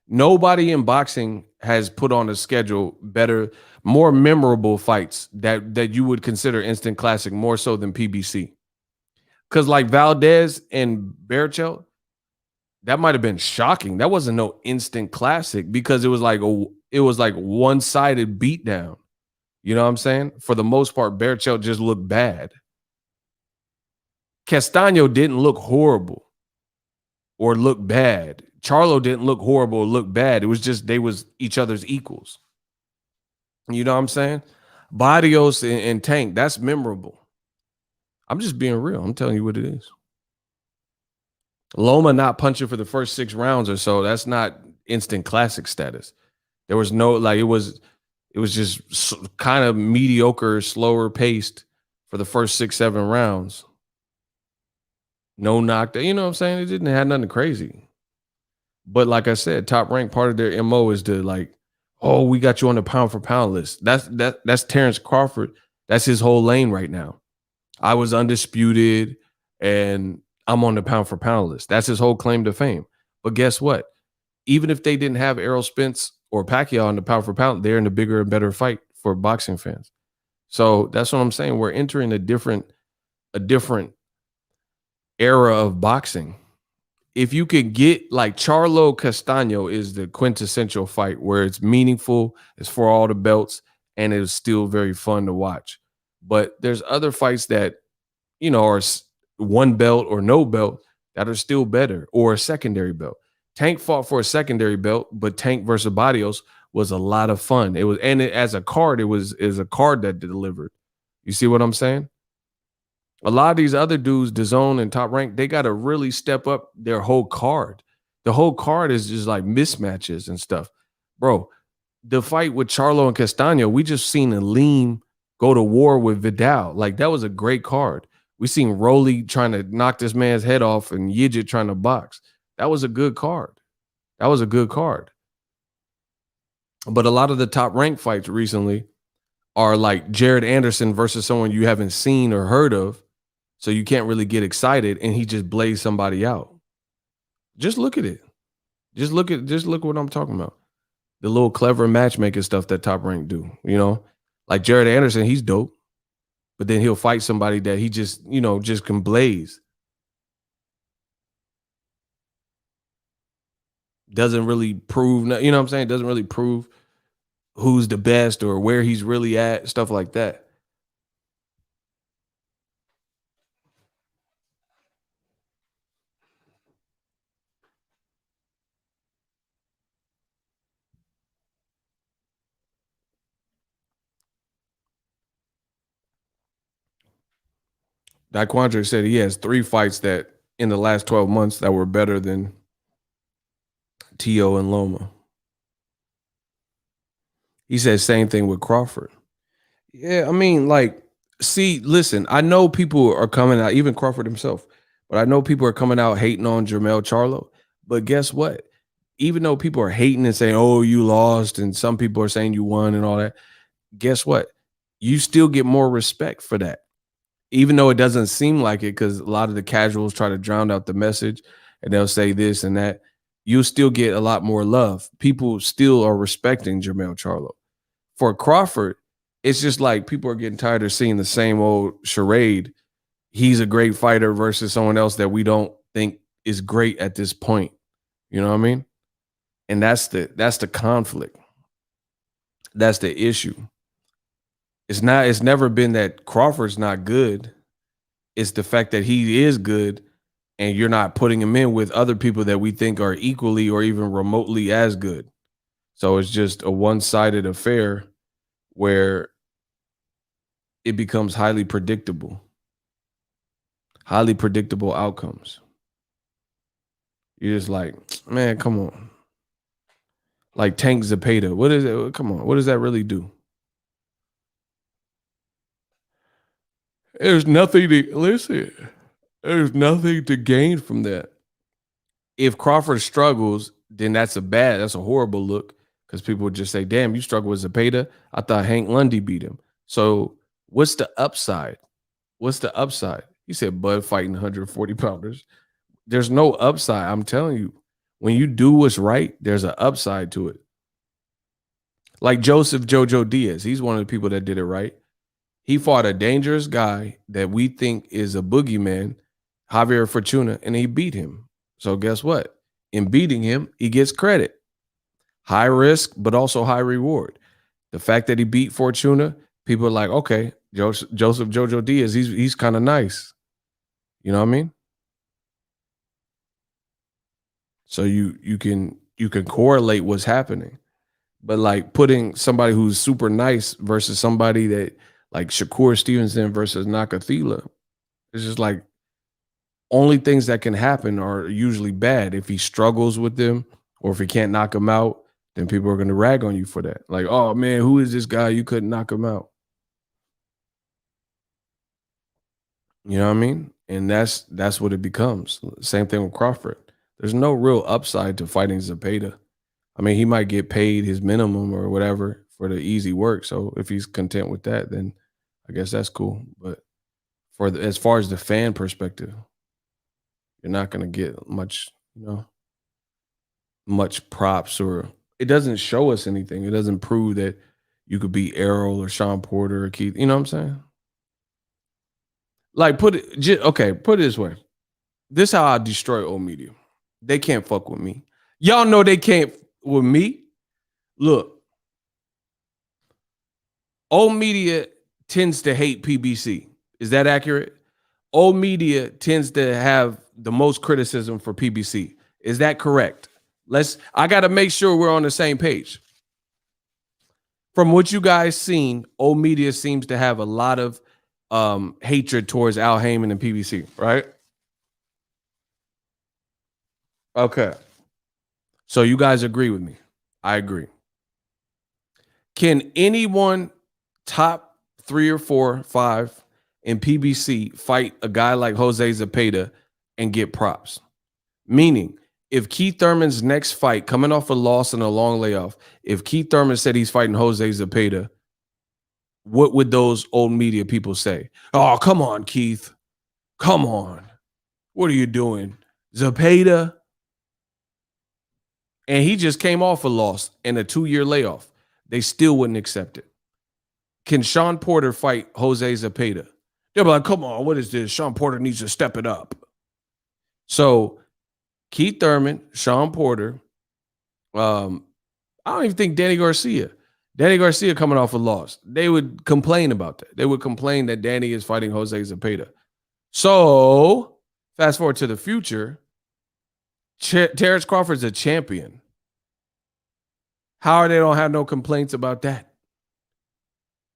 Nobody in boxing has put on a schedule better, more memorable fights that you would consider instant classic more so than PBC. Because like Valdez and Berchelt, that might have been shocking. That wasn't no instant classic because it was like one-sided beatdown. You know what I'm saying? For the most part, Berchelt just looked bad. Castaño didn't look horrible or look bad. Charlo didn't look horrible or look bad. It was just they was each other's equals. You know what I'm saying? Barrios and Tank, that's memorable. I'm just being real. I'm telling you what it is. Loma not punching for the first 6 rounds or so, that's not instant classic status. There was no, like, it was just kind of mediocre, slower paced for the first 6, 7 rounds. No knockdown. You know what I'm saying? It didn't have nothing crazy. But like I said, Top Rank, part of their MO is to like, oh, we got you on the pound for pound list. That's Terrence Crawford. That's his whole lane right now. I was undisputed and I'm on the pound for pound list. That's his whole claim to fame. But guess what? Even if they didn't have Errol Spence or Pacquiao on the pound for pound, they're in a bigger and better fight for boxing fans. So that's what I'm saying. We're entering a different era of boxing. If you could get like Charlo Castano is the quintessential fight where it's meaningful, it's for all the belts, and it's still very fun to watch. But there's other fights that are one belt or no belt that are still better, or a secondary belt. Tank fought for a secondary belt, but Tank versus Barrios was a lot of fun. It was, and as a card, it was a card that delivered. You see what I'm saying? A lot of these other dudes, DAZN and Top Rank, they got to really step up their whole card. The whole card is just like mismatches and stuff, bro. The fight with Charlo and Castano, we just seen Aleem go to war with Vidal. Like that was a great card. We seen Rolly trying to knock this man's head off and Yidget trying to box. That was a good card. That was a good card. But a lot of the top rank fights recently are like Jared Anderson versus someone you haven't seen or heard of. So you can't really get excited and he just blazed somebody out. Just look at it. Just look what I'm talking about. The little clever matchmaking stuff that Top Rank do. Like Jared Anderson, he's dope, but then he'll fight somebody that he just can blaze. Doesn't really prove, you know what I'm saying? Doesn't really prove who's the best or where he's really at, stuff like that. Daquandre said he has 3 fights that in the last 12 months that were better than T.O. and Loma. He said same thing with Crawford. Yeah, I mean, like, see, listen, I know people are coming out, even Crawford himself, but I know people are coming out hating on Jermell Charlo. But guess what? Even though people are hating and saying, oh, you lost, and some people are saying you won and all that, guess what? You still get more respect for that. Even though it doesn't seem like it, because a lot of the casuals try to drown out the message and they'll say this and that, you'll still get a lot more love. People still are respecting Jermell Charlo. For Crawford, it's just like people are getting tired of seeing the same old charade. He's a great fighter versus someone else that we don't think is great at this point. You know what I mean? And that's the conflict. That's the issue. It's never been that Crawford's not good. It's the fact that he is good and you're not putting him in with other people that we think are equally or even remotely as good. So it's just a one-sided affair where it becomes highly predictable outcomes. You're just like, man, come on. Like Tank Zapata. What is it? Come on. What does that really do? There's nothing to listen. There's nothing to gain from that. If Crawford struggles, then that's a horrible look because people would just say, damn, you struggle with Zapata. I thought Hank Lundy beat him. So what's the upside? What's the upside? He said Bud fighting 140 pounders. There's no upside. I'm telling you, when you do what's right, there's an upside to it. Like Joseph Jojo Diaz, he's one of the people that did it right. He fought a dangerous guy that we think is a boogeyman, Javier Fortuna, and he beat him. So guess what? In beating him, he gets credit. High risk, but also high reward. The fact that he beat Fortuna, people are like, okay, Joseph Jojo Diaz, he's kind of nice. You know what I mean? So you can correlate what's happening. But like putting somebody who's super nice versus somebody that like Shakur Stevenson versus Nakathila, it's just like only things that can happen are usually bad. If he struggles with them or if he can't knock them out, then people are going to rag on you for that. Like, oh man, who is this guy? You couldn't knock him out. You know what I mean? And that's what it becomes. Same thing with Crawford. There's no real upside to fighting Zapata. I mean, he might get paid his minimum or whatever for the easy work. So if he's content with that, then I guess that's cool. But as far as the fan perspective, you're not going to get much props, or it doesn't show us anything. It doesn't prove that You could be Errol or Sean Porter or Keith. You know what I'm saying? Like put it this way. This how I destroy old media. They can't fuck with me. Y'all know they can't with me. Look, old media tends to hate PBC. Is that accurate? Old media tends to have the most criticism for PBC. Is that correct? I got to make sure we're on the same page. From what you guys seen, old media seems to have a lot of hatred towards Al Heyman and PBC, right? Okay. So you guys agree with me? I agree. Can anyone top 3 or 4, 5 in PBC fight a guy like Jose Zepeda and get props? Meaning, if Keith Thurman's next fight, coming off a loss and a long layoff, if Keith Thurman said he's fighting Jose Zepeda, what would those old media people say? Oh, come on, Keith. Come on. What are you doing? Zepeda? And he just came off a loss and a 2-year layoff. They still wouldn't accept it. Can Sean Porter fight Jose Zepeda? They'll be like, come on, what is this? Sean Porter needs to step it up. So Keith Thurman, Sean Porter, I don't even think Danny Garcia. Danny Garcia coming off a loss. They would complain about that. They would complain that Danny is fighting Jose Zepeda. So fast forward to the future, Terrence Crawford's a champion. How are they don't have no complaints about that?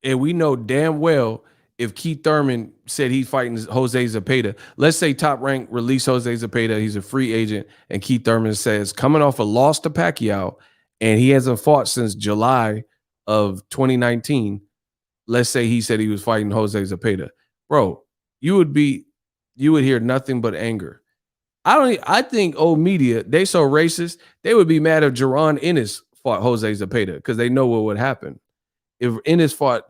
And we know damn well if Keith Thurman said he's fighting Jose Zepeda, let's say Top Rank release Jose Zepeda, he's a free agent, and Keith Thurman says coming off a loss to Pacquiao, and he hasn't fought since July of 2019. Let's say he said he was fighting Jose Zepeda. Bro, you would hear nothing but anger. I think old media, they so racist, they would be mad if Jaron Ennis fought Jose Zepeda because they know what would happen. If Ennis fought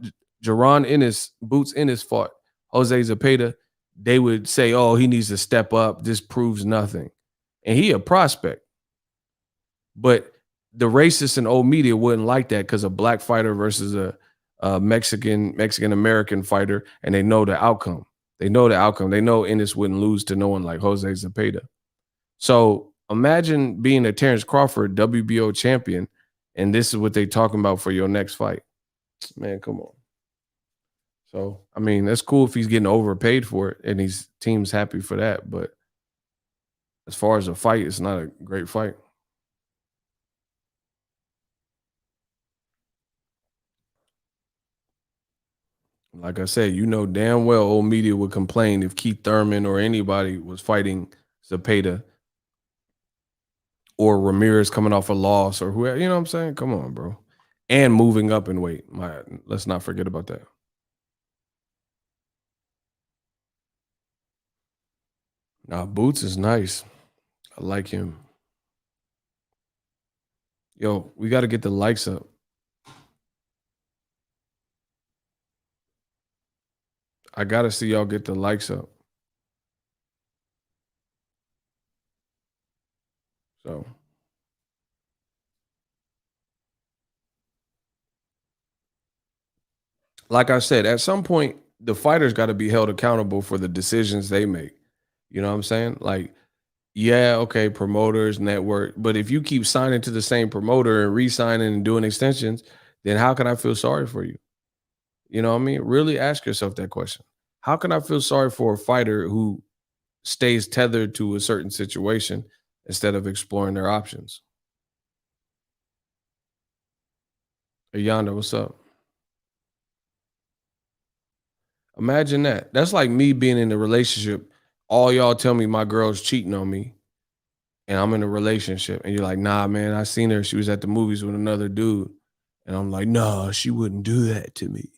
Jaron Ennis, Boots Ennis fought Jose Zepeda, they would say, oh, he needs to step up. This proves nothing. And he a prospect. But the racists in old media wouldn't like that because a black fighter versus a Mexican-American fighter, and they know the outcome. They know the outcome. They know Ennis wouldn't lose to no one like Jose Zepeda. So imagine being a Terrence Crawford WBO champion, and this is what they talking about for your next fight. Man, come on. So, I mean, that's cool if he's getting overpaid for it and his team's happy for that. But as far as a fight, it's not a great fight. Like I said, you know damn well old media would complain if Keith Thurman or anybody was fighting Zepeda or Ramirez coming off a loss or whoever. You know what I'm saying? Come on, bro. And moving up in weight. Let's not forget about that. Now, Boots is nice. I like him. Yo, we got to get the likes up. I got to see y'all get the likes up. So, like I said, at some point, the fighters got to be held accountable for the decisions they make. You know what I'm saying? Like, yeah, okay, promoters, network. But if you keep signing to the same promoter and re-signing and doing extensions, then how can I feel sorry for you? You know what I mean? Really ask yourself that question. How can I feel sorry for a fighter who stays tethered to a certain situation instead of exploring their options? Hey, Yonder, what's up? Imagine that. That's like me being in a relationship. All y'all tell me my girl's cheating on me, and I'm in a relationship, and you're like, nah, man, I seen her. She was at the movies with another dude. And I'm like, nah, she wouldn't do that to me.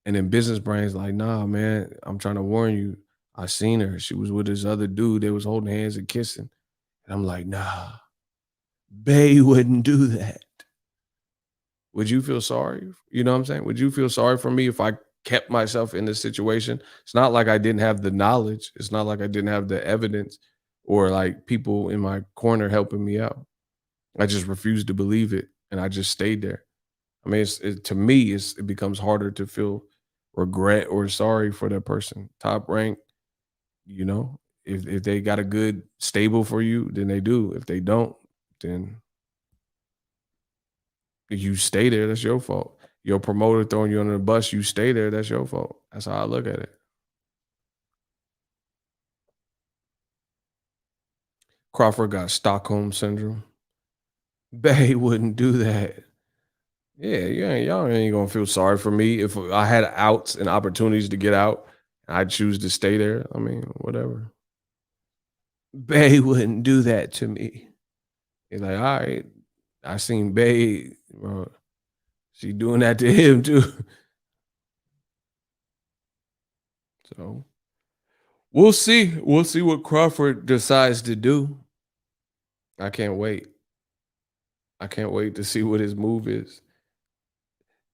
And then business brains like, nah, man, I'm trying to warn you. I seen her. She was with this other dude. They was holding hands and kissing. And I'm like, nah, Bay wouldn't do that. Would you feel sorry? You know what I'm saying? Would you feel sorry for me if I kept myself in this situation? It's not like I didn't have the knowledge. It's not like I didn't have the evidence or like people in my corner helping me out. I just refused to believe it and I just stayed there. I mean, to me, it becomes harder to feel regret or sorry for that person. Top rank, you know, if they got a good stable for you, then they do. If they don't, then you stay there. That's your fault. Your promoter throwing you under the bus, you stay there. That's your fault. That's how I look at it. Crawford got Stockholm syndrome. Bay wouldn't do that. Yeah, y'all ain't gonna feel sorry for me if I had outs and opportunities to get out. I choose to stay there. I mean, whatever. Bay wouldn't do that to me. He's like, all right, I seen Bay. She doing that to him too. So we'll see. We'll see what Crawford decides to do. I can't wait. I can't wait to see what his move is.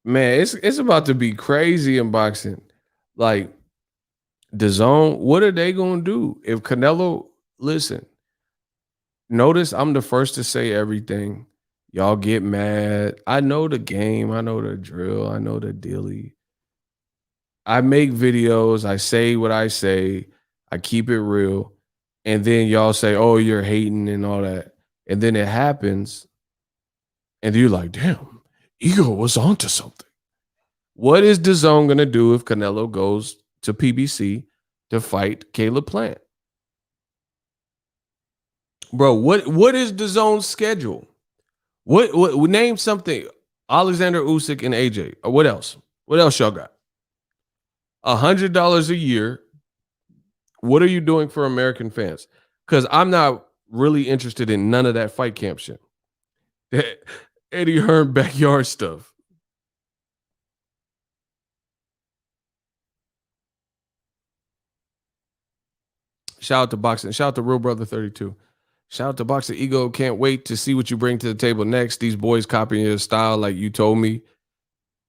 Man, it's about to be crazy in boxing. Like DAZN, what are they gonna do if Canelo? Listen, notice I'm the first to say everything. Y'all get mad. I know the game. I know the drill. I know the dilly. I make videos. I say what I say. I keep it real. And then y'all say, oh, you're hating and all that. And then it happens. And you're like, damn, Ego was onto something. What is DAZN going to do if Canelo goes to PBC to fight Caleb Plant? Bro, what is DAZN's schedule? What name something? Alexander Usyk and AJ. Or what else? What else y'all got? $100 a year. What are you doing for American fans? Because I'm not really interested in none of that fight camp shit. Eddie Hearn backyard stuff. Shout out to Boxing. Shout out to Real Brother 32. Shout out to Boxingego. Can't wait to see what you bring to the table next. These boys copying your style like you told me.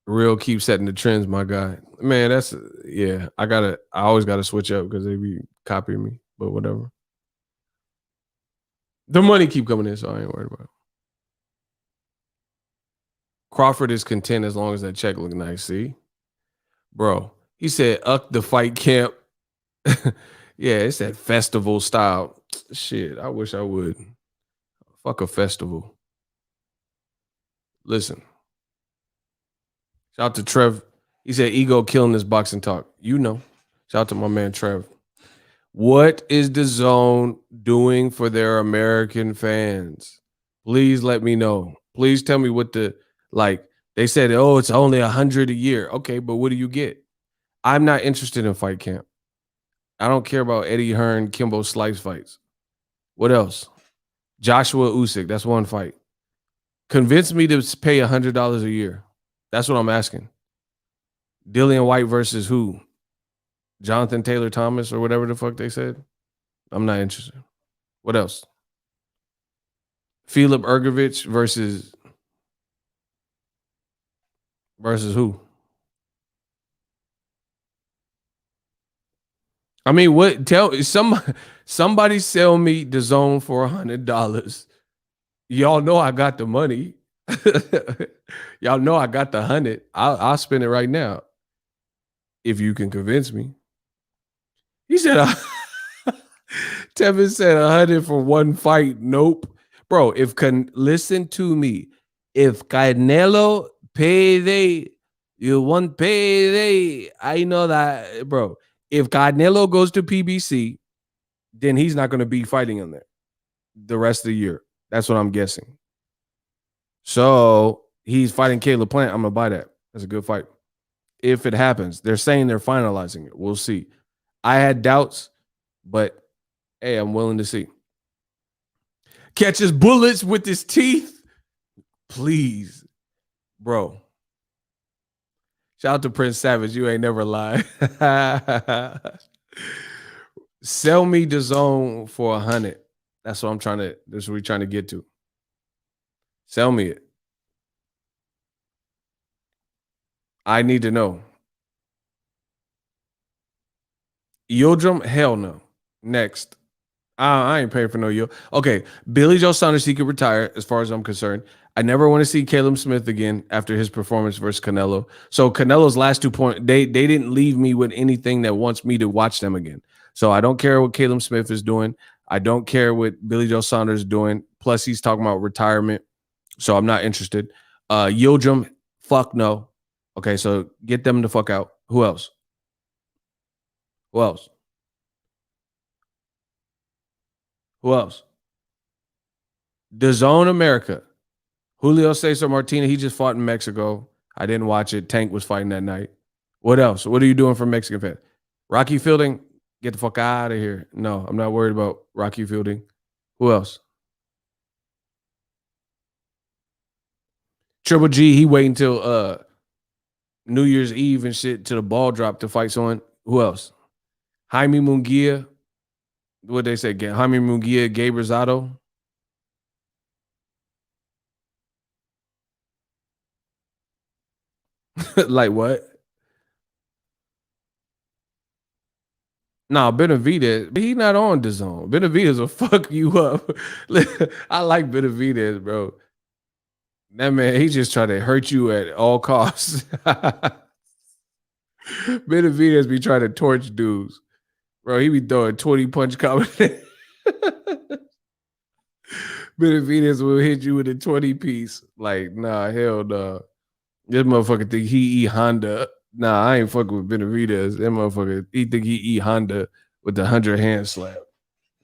Real keep setting the trends, my guy. Man, that's yeah. I always gotta switch up because they be copying me. But whatever. The money keep coming in, so I ain't worried about it. Crawford is content as long as that check look nice. See, bro. He said, "Uck the fight camp." Yeah, it's that festival style. Shit, I wish I would. Fuck a festival. Listen, shout out to Trev. He said, "Ego killing this boxing talk." You know. Shout out to my man Trev. What is DAZN doing for their American fans? Please let me know. Please tell me what the like. They said, "Oh, it's only 100 a year." Okay, but what do you get? I'm not interested in fight camp. I don't care about Eddie Hearn, Kimbo Slice fights. What else? Joshua Usyk. That's one fight. Convince me to pay $100 a year. That's what I'm asking. Dillian White versus who? Jonathan Taylor Thomas or whatever the fuck they said. I'm not interested. What else? Filip Ergovich versus who? I mean, what? Somebody sell me DAZN for $100. Y'all know I got the money. Y'all know I got the 100. I'll spend it right now if you can convince me. He said, Tevin said 100 for one fight. Nope, bro. Listen to me, if Canelo payday, you want payday. I know that, bro. If Canelo goes to PBC, then he's not going to be fighting in there the rest of the year. That's what I'm guessing. So he's fighting Caleb Plant. I'm gonna buy that. That's a good fight. If it happens, they're saying they're finalizing it. We'll see. I had doubts, but hey, I'm willing to see. Catches bullets with his teeth. Please, bro. Shout out to Prince Savage. You ain't never lied. Sell me DAZN for 100. That's what I'm trying to. That's what we're trying to get to. Sell me it. I need to know. Yildrim? Hell no. Next. I ain't paying for no Yield. Okay. Billy Joe Saunders, he could retire as far as I'm concerned. I never want to see Caleb Smith again after his performance versus Canelo. So Canelo's last 2 points, they didn't leave me with anything that wants me to watch them again. So I don't care what Caleb Smith is doing. I don't care what Billy Joe Saunders is doing. Plus, he's talking about retirement. So I'm not interested. Yildirim, fuck no. Okay, so get them the fuck out. Who else? Who else? Who else? DAZN America. Julio Cesar Martinez, he just fought in Mexico. I didn't watch it. Tank was fighting that night. What else? What are you doing for Mexican fans? Rocky Fielding, get the fuck out of here. No, I'm not worried about Rocky Fielding. Who else? Triple G, he waiting till New Year's Eve and shit till the ball drop to fight someone. Who else? Jaime Munguia. What they say? Jaime Munguia, Gabe Rosado. Like what? Nah, Benavidez, but he not on the zone. Benavidez will fuck you up. I like Benavidez, bro. That man, he just try to hurt you at all costs. Benavidez be trying to torch dudes. Bro, he be throwing 20 punch combination. Benavidez will hit you with a 20 piece. Like, nah, hell no. This motherfucker think he eat Honda. Nah, I ain't fucking with Benavidez. That motherfucker, he think he eat Honda with the 100 hand slap.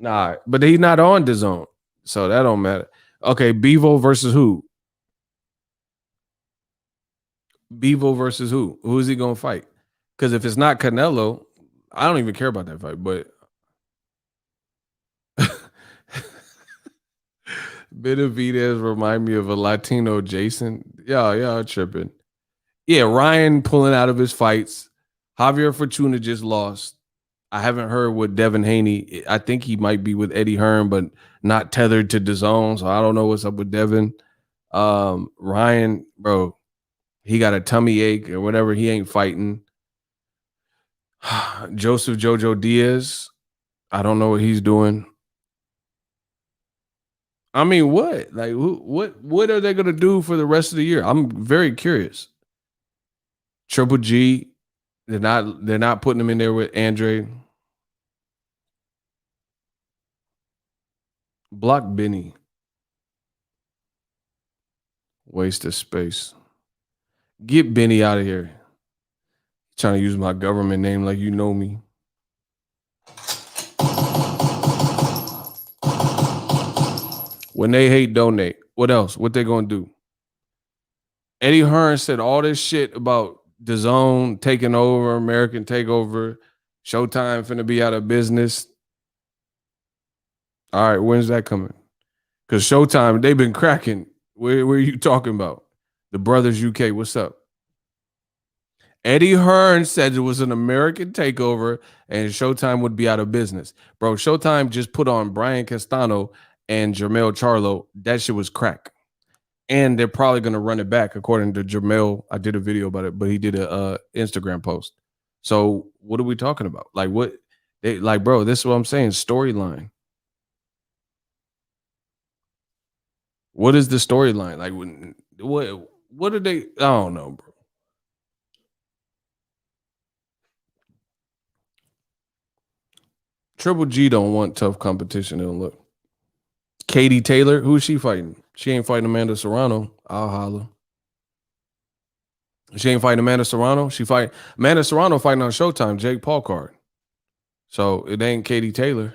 Nah, but he's not on the zone. So that don't matter. Okay, Bevo versus who? Bevo versus who? Who is he gonna fight? Because if it's not Canelo, I don't even care about that fight. But Benavidez remind me of a Latino Jason. Yeah, tripping. Yeah, Ryan pulling out of his fights. Javier Fortuna just lost. I haven't heard what Devin Haney. I think he might be with Eddie Hearn, but not tethered to DAZN. So I don't know what's up with Devin. Ryan, bro, he got a tummy ache or whatever. He ain't fighting. Joseph Jojo Diaz. I don't know what he's doing. I mean, what? Like, what are they gonna do for the rest of the year? I'm very curious. Triple G, they're not putting him in there with Andre. Block Benny. Waste of space. Get Benny out of here. Trying to use my government name like you know me. When they hate, donate. What else? What they gonna do? Eddie Hearn said all this shit about DAZN taking over, American Takeover, Showtime finna be out of business. All right, when's that coming? Because Showtime, they've been cracking. Where are you talking about? The Brothers UK, what's up? Eddie Hearn said it was an American takeover and Showtime would be out of business. Bro, Showtime just put on Brian Castano and Jermel Charlo. That shit was crack. And they're probably going to run it back, according to Jermel. I did a video about it, but he did a Instagram post. So what are we talking about? Like what? Bro, this is what I'm saying. Storyline. What is the storyline? Like what are they? I don't know, bro. Triple G don't want tough competition. Don't look. Katie Taylor, who is she fighting? She ain't fighting Amanda Serrano. I'll holler. She ain't fighting Amanda Serrano. She fight Amanda Serrano fighting on Showtime. Jake Paul card. So it ain't Katie Taylor.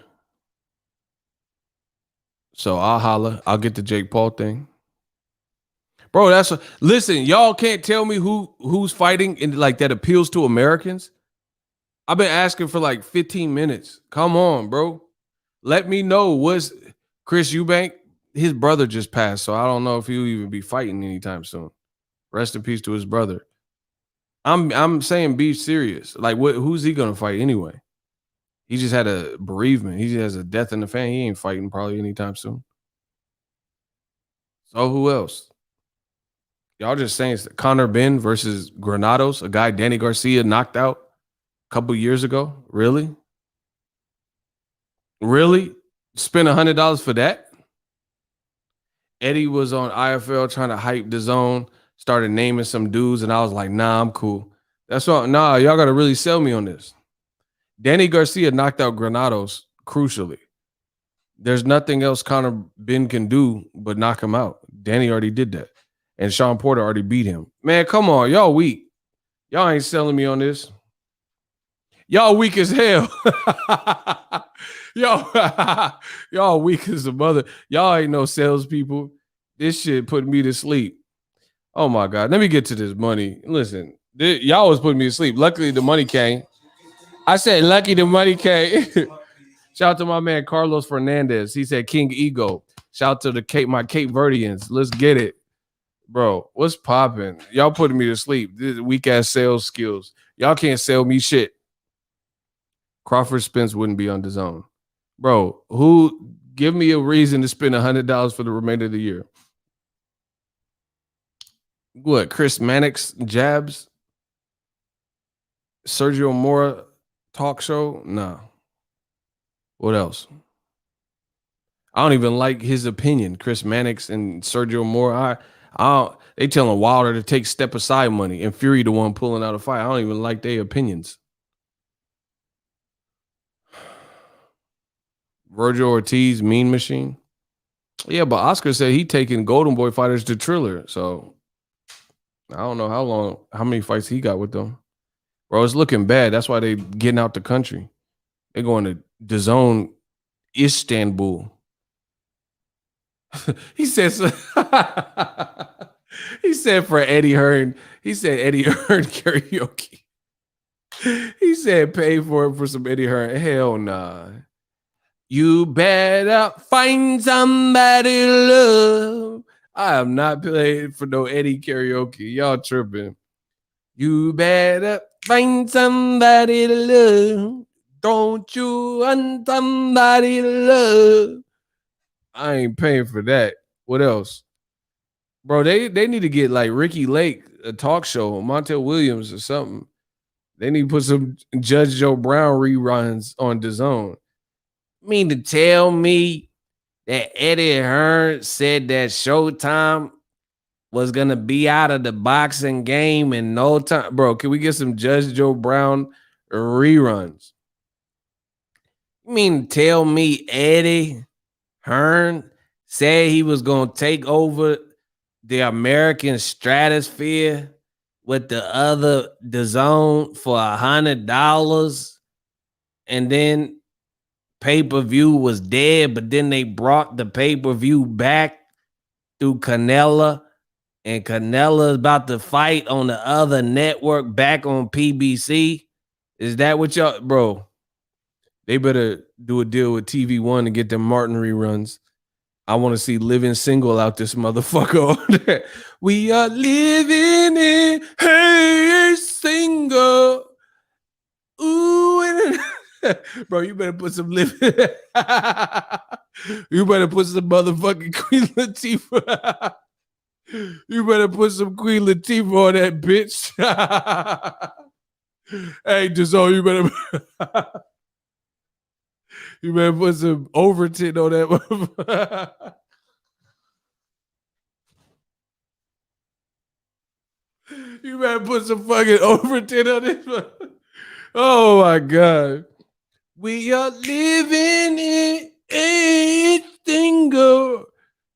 So I'll holler. I'll get the Jake Paul thing. Bro, listen, y'all can't tell me who's fighting in like that appeals to Americans. I've been asking for like 15 minutes. Come on, bro. Let me know what's Chris Eubank. His brother just passed, so I don't know if he'll even be fighting anytime soon. Rest in peace to his brother. I'm saying be serious. Like who's he gonna fight anyway? He just had a bereavement. He just has a death in the family. He ain't fighting probably anytime soon. So who else? Y'all just saying Conor Ben versus Granados, a guy Danny Garcia knocked out a couple years ago. Really? Really? Spend $100 for that? Eddie was on IFL trying to hype DAZN, started naming some dudes, and I was like, nah, I'm cool. That's what, nah, y'all got to really sell me on this. Danny Garcia knocked out Granados crucially. There's nothing else Conor Ben can do but knock him out. Danny already did that. And Sean Porter already beat him. Man, come on. Y'all weak. Y'all ain't selling me on this. Y'all weak as hell. y'all weak as a mother. Y'all ain't no salespeople. This shit put me to sleep. Oh my God. Let me get to this money. Listen, y'all was putting me to sleep. Luckily, the money came. I said, lucky the money came. Shout out to my man Carlos Fernandez. He said King Ego. Shout out to the my Cape Verdeans. Let's get it. Bro, what's popping? Y'all putting me to sleep. This weak ass sales skills. Y'all can't sell me shit. Crawford Spence wouldn't be on DAZN. Bro, who give me a reason to spend $100 for the remainder of the year? What, Chris Mannix jabs? Sergio Mora talk show? Nah. What else? I don't even like his opinion. Chris Mannix and Sergio Mora. They telling Wilder to take step aside money and Fury the one pulling out a fight. I don't even like their opinions. Virgil Ortiz, Mean Machine. Yeah, but Oscar said he taking Golden Boy fighters to Triller. So I don't know how many fights he got with them. Bro, it's looking bad. That's why they getting out the country. They're going to DAZN Istanbul. He says he said for Eddie Hearn. He said Eddie Hearn karaoke. He said pay for it for some Eddie Hearn. Hell nah. You better find somebody to love. I am not playing for no Eddie karaoke. Y'all tripping. You better find somebody to love. Don't you want somebody to love? I ain't paying for that. What else? Bro, they need to get like Ricky Lake, a talk show, Montel Williams or something. They need to put some Judge Joe Brown reruns on DAZN. Mean to tell me that Eddie Hearn said that Showtime was going to be out of the boxing game in no time? Bro, can we get some Judge Joe Brown reruns? You mean to tell me Eddie Hearn said he was going to take over the American stratosphere with the other DAZN for $100, and then pay-per-view was dead, but then they brought the pay-per-view back through Canella, and Canella is about to fight on the other network back on PBC. Is that what y'all, bro? They better do a deal with TV One and get them Martin reruns. I want to see Living Single out this motherfucker. We are living in Hey Single. Ooh, bro, you better put some living. You better put some motherfucking Queen Latifah. You better put some Queen Latifah on that bitch. Hey, DAZN, you better put some Overton on that. You better put some fucking Overton on this. Oh my God. We are living in a single.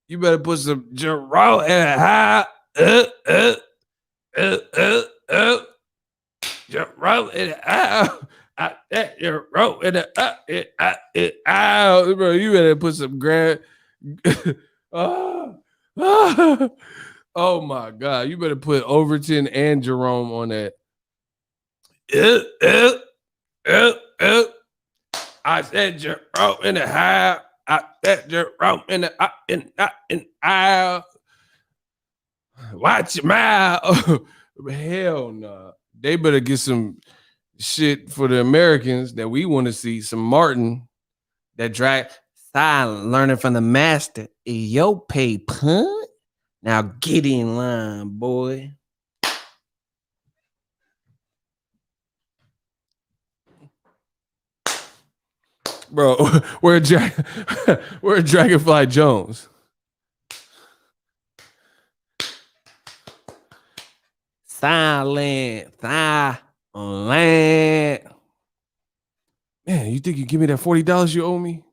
You better put some Jerome in a high. Jerome in a high. Jerome in a out. Bro, you better put some grand. Oh my God. You better put Overton and Jerome on that. I said Jerome in the high. I said Jerome in the out. Watch your mouth. Hell no. They better get some shit for the Americans that we want to see. Some Martin that drag silent, learning from the master. Yo, pay punt. Now get in line, boy. Bro, we're Dragonfly Jones. Silent. Silent. Man, you think you give me that $40 you owe me?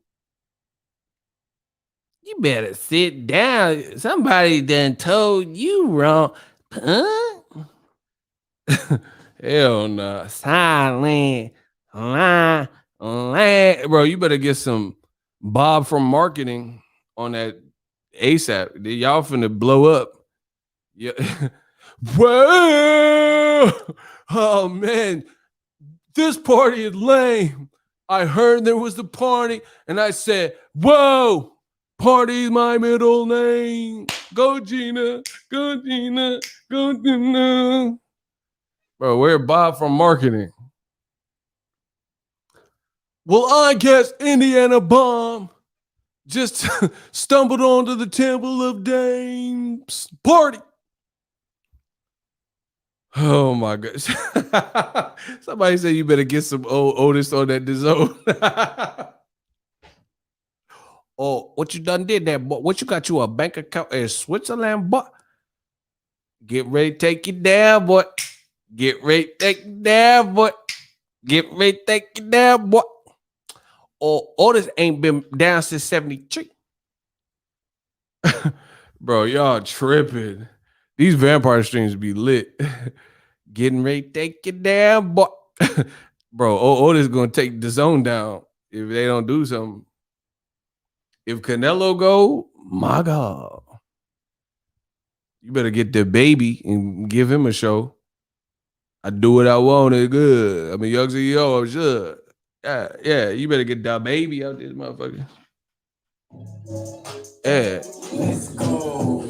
You better sit down. Somebody done told you wrong. Huh? Hell nah. Silent. Bro, you better get some Bob from marketing on that ASAP. Y'all finna blow up. Yeah. Whoa! Oh man, this party is lame. I heard there was the party, and I said, whoa, party's my middle name. Go Gina, go Gina, go Gina. Bro, where Bob from marketing? Well, I guess Indiana Bomb just stumbled onto the Temple of Dames party. Oh my gosh. Somebody said you better get some old Otis on that DAZN. Oh, what you done did there, boy? What you got you a bank account in Switzerland, boy? Get ready to take you down, boy. Get ready to take you down, boy. Get ready to take you down, boy. Oh, Otis ain't been down since 73. Bro, y'all tripping. These vampire streams be lit. Getting ready to take you down, boy. Bro, Otis gonna take DAZN down if they don't do something. If Canelo go, my God, you better get the baby and give him a show. I do what I want. It's good. I'm a young CEO. I'm sure. Yeah. You better get the baby out this motherfucker. Yeah. Let's go.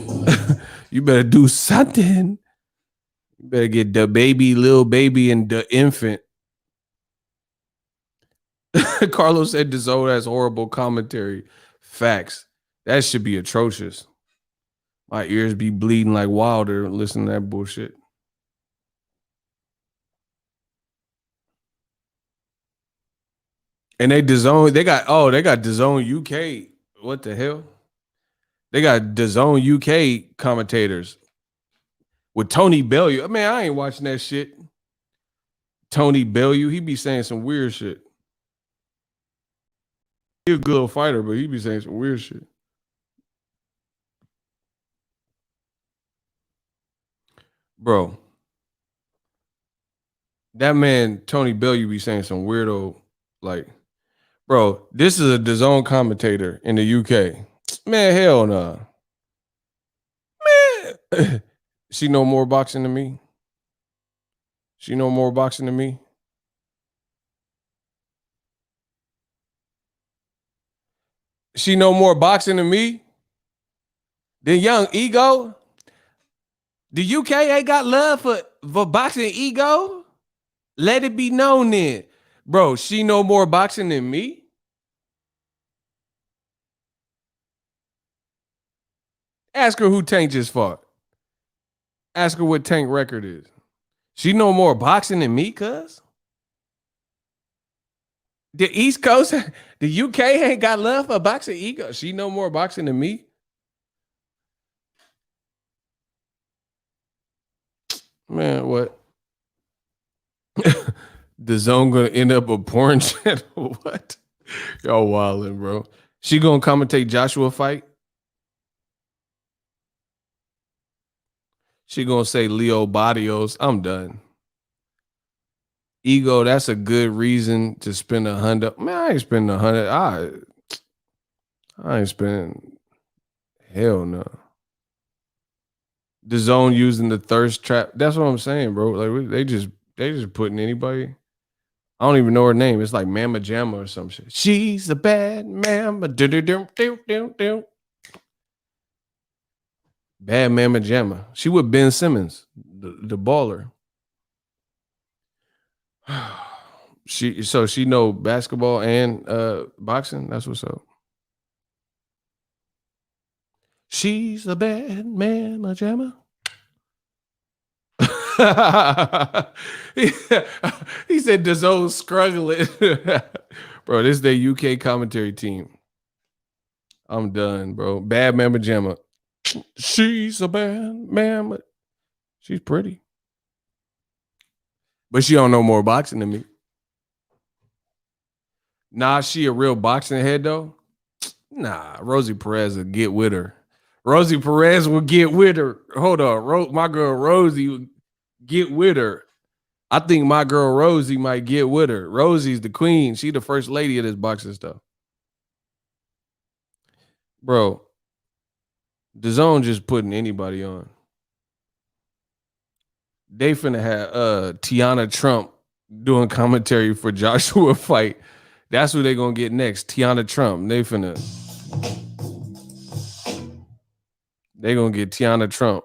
You better do something. You better get the baby, little baby, and the infant. Carlos said DAZN has horrible commentary. Facts. That should be atrocious. My ears be bleeding like Wilder listening to that bullshit. And they got DAZN UK. What the hell? They got DAZN UK commentators with Tony Bellew. I mean, I ain't watching that shit. Tony Bellew, he be saying some weird shit. He's a good little fighter, but he be saying some weird shit. Bro, that man, Tony Bellew, be saying some weirdo, like, bro, this is a DAZN commentator in the UK. Man, hell no. Man, she know more boxing than me. She know more boxing than me. She know more boxing than me. Than Young Ego. The UK ain't got love for boxing Ego. Let it be known then. Bro, she know more boxing than me. Ask her who Tank just fought. Ask her what Tank record is. She know more boxing than me, cuz. The East Coast, the UK ain't got love for boxing Ego. She know more boxing than me. Man, what? DAZN gonna end up a porn channel. What? Y'all wildin', bro. She gonna commentate Joshua fight. She gonna say Leo Barrios. I'm done. Ego, that's a good reason to spend $100. Man, I ain't spending $100. I ain't spending. Hell no. DAZN using the thirst trap. That's what I'm saying, bro. Like they just putting anybody. I don't even know her name. It's like Mama Jamma or some shit. She's a bad mama. Bad Mama Jamma. She with Ben Simmons, the baller. She know basketball and boxing. That's what's up. She's a bad Mama Jamma. He said DAZN struggling. Bro, this is their UK commentary team. I'm done, bro. Bad Mama Jamma. She's a bad mama. She's pretty. But she don't know more boxing than me. Nah, she a real boxing head though. Nah, Rosie Perez will get with her. Rosie Perez will get with her. Hold on, my girl Rosie will get with her. I think my girl Rosie might get with her. Rosie's the queen. She the first lady of this boxing stuff. Bro, DAZN just putting anybody on. They finna have Tiana Trump doing commentary for Joshua fight. That's who they gonna get next. Tiana Trump. They gonna get Tiana Trump.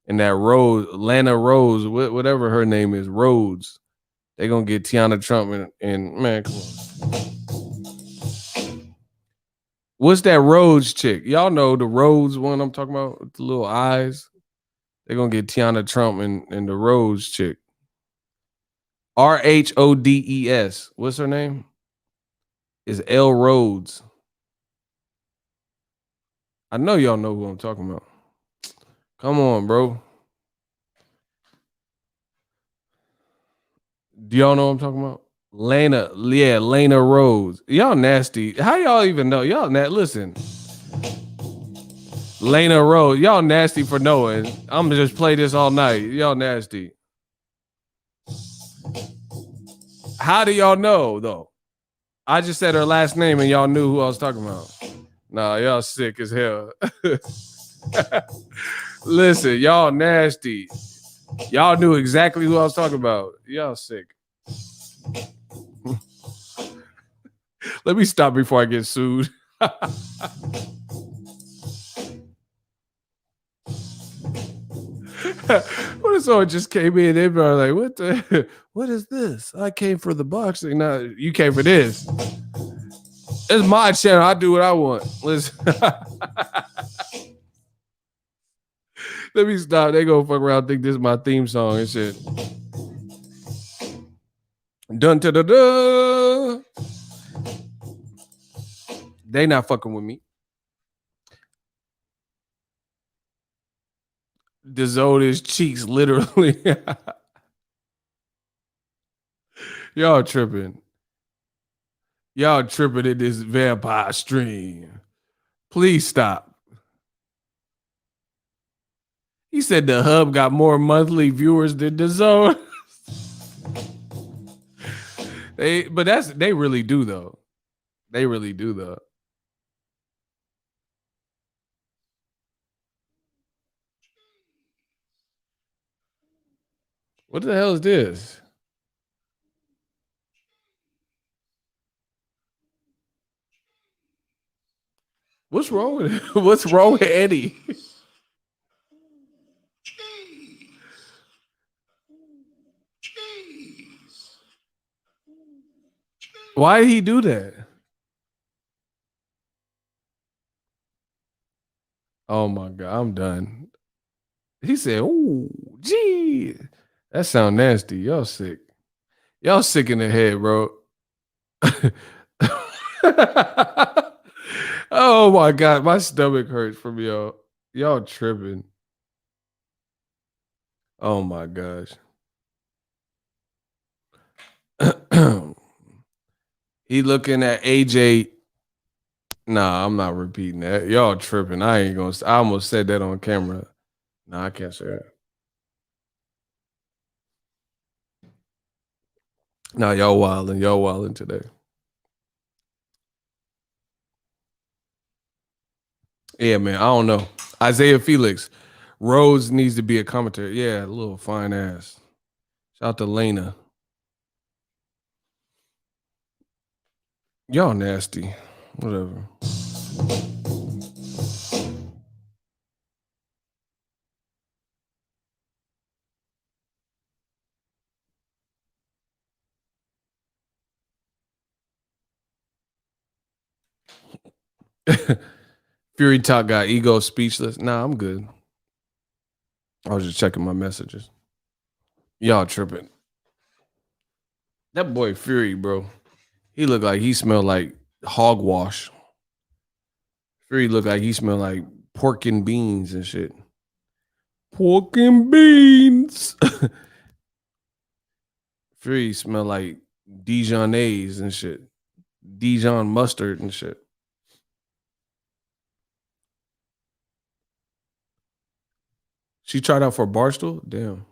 And that Rose, Lana Rose, whatever her name is, Rhodes. They gonna get Tiana Trump and man, come on. What's that Rhodes chick? Y'all know the Rhodes one I'm talking about with the little eyes. They're gonna get Tiana Trump and the Rhodes chick. Rhodes. What's her name? Is L Rhodes. I know y'all know who I'm talking about. Come on, bro. Do y'all know what I'm talking about? Lena Rhodes. Y'all nasty. How y'all even know? Y'all listen. Lena Rhodes. Y'all nasty for knowing. I'm gonna just play this all night. Y'all nasty. How do y'all know though? I just said her last name and y'all knew who I was talking about. Nah, y'all sick as hell. Listen, y'all nasty. Y'all knew exactly who I was talking about. Y'all sick. Let me stop before I get sued. What if someone just came in? They were like, what is this? I came for the boxing. No, you came for this. It's my channel. I do what I want. Listen. Let me stop. They gonna fuck around, think this is my theme song and shit. Dun da da da. They not fucking with me. DAZN his cheeks literally. Y'all tripping. Y'all tripping in this vampire stream. Please stop. He said the hub got more monthly viewers than DAZN. They really do though. They really do though. What the hell is this? What's wrong with it? What's wrong with Eddie? Why did he do that? Oh my god, I'm done. He said, "Ooh, gee, that sound nasty. Y'all sick. Y'all sick in the head, bro." Oh my god, my stomach hurts from y'all. Y'all tripping. Oh my gosh. He looking at AJ. Nah, I'm not repeating that. Y'all tripping. I ain't gonna. I almost said that on camera. Nah, I can't say that. Nah, y'all wilding. Y'all wilding today. Yeah, man. I don't know. Isaiah Felix. Rose needs to be a commentator. Yeah, a little fine ass. Shout out to Lena. Y'all nasty. Whatever. Fury Talk got ego speechless. Nah, I'm good. I was just checking my messages. Y'all tripping. That boy Fury, bro. He looked like he smelled like hogwash. Fury looked like he smelled like pork and beans and shit. Pork and beans. Fury smell like Dijonnaise and shit. Dijon mustard and shit. She tried out for Barstool? Damn.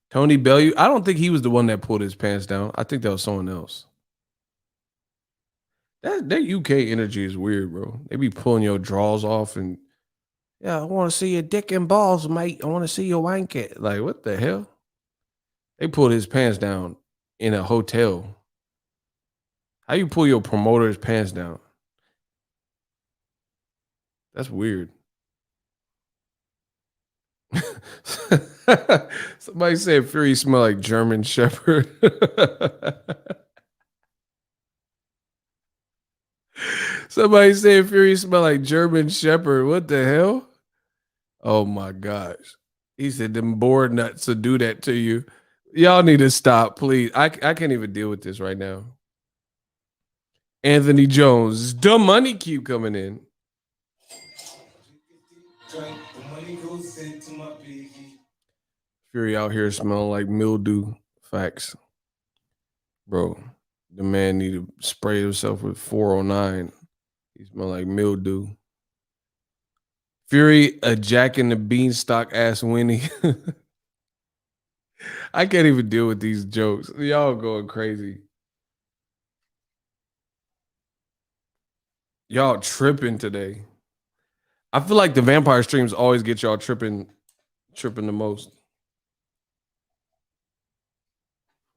Tony Bellew. I don't think he was the one that pulled his pants down. I think that was someone else. That UK energy is weird, bro. They be pulling your drawers off and yeah, I want to see your dick and balls, mate. I want to see your wank it. Like, what the hell? They pulled his pants down in a hotel. How you pull your promoter's pants down? That's weird. Somebody said Fury smell like German Shepherd. Somebody said Fury smell like German Shepherd. What the hell? Oh my gosh. He said them board nuts will do that to you. Y'all need to stop, please. I can't even deal with this right now. Anthony Jones. The money keep coming in. Fury out here smelling like mildew. Facts. Bro, the man need to spray himself with 409. He smell like mildew. Fury, a Jack and the Beanstalk ass Winnie. I can't even deal with these jokes. Y'all going crazy. Y'all tripping today. I feel like the vampire streams always get y'all tripping the most.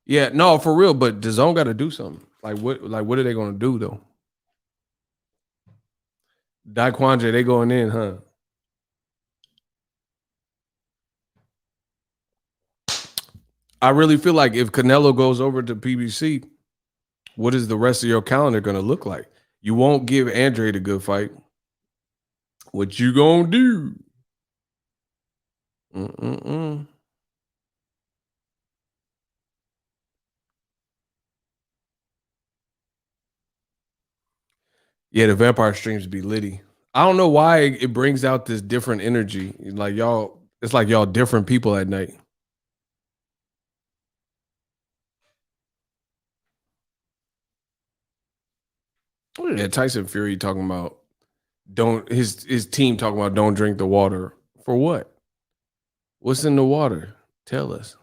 Yeah, no, for real. But DAZN got to do something. Like what are they gonna do though? Daquandre, they going in, huh? I really feel like if Canelo goes over to PBC, what is the rest of your calendar gonna look like? You won't give Andre the good fight. What you gonna do? Mm-mm-mm. Yeah, the vampire streams be litty. I don't know why it brings out this different energy. Like y'all, it's like y'all different people at night. Oh, yeah, Tyson Fury talking about don't his team talking about don't drink the water. For what? What's in the water? Tell us.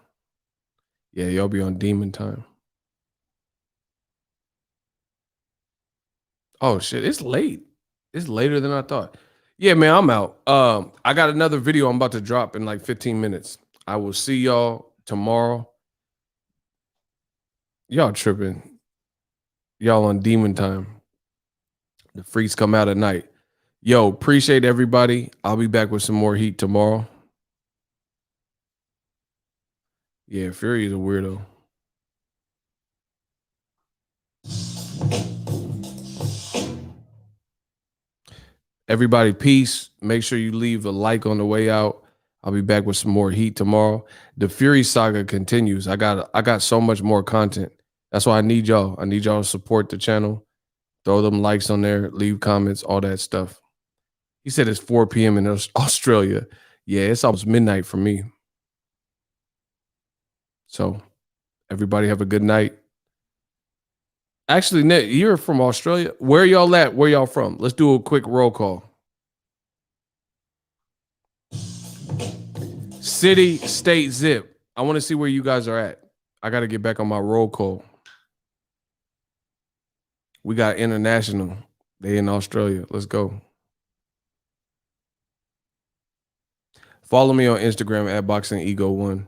Yeah, y'all be on demon time. Oh shit, it's late. It's later than I thought. Yeah, man, I'm out. I got another video I'm about to drop in like 15 minutes. I will see y'all tomorrow. Y'all tripping. Y'all on demon time. The freaks come out at night. Yo, appreciate everybody. I'll be back with some more heat tomorrow. Yeah, Fury is a weirdo. Everybody, peace. Make sure you leave a like on the way out. I'll be back with some more heat tomorrow. The Fury saga continues. I got so much more content. That's why I need y'all. I need y'all to support the channel. Throw them likes on there, leave comments, all that stuff. He said it's 4 p.m. in Australia. Yeah, it's almost midnight for me. So everybody have a good night. Actually, Nick, you're from Australia. Where y'all at? Where y'all from? Let's do a quick roll call. City, state, zip. I want to see where you guys are at. I got to get back on my roll call. We got international. They in Australia. Let's go. Follow me on Instagram at Boxingego1.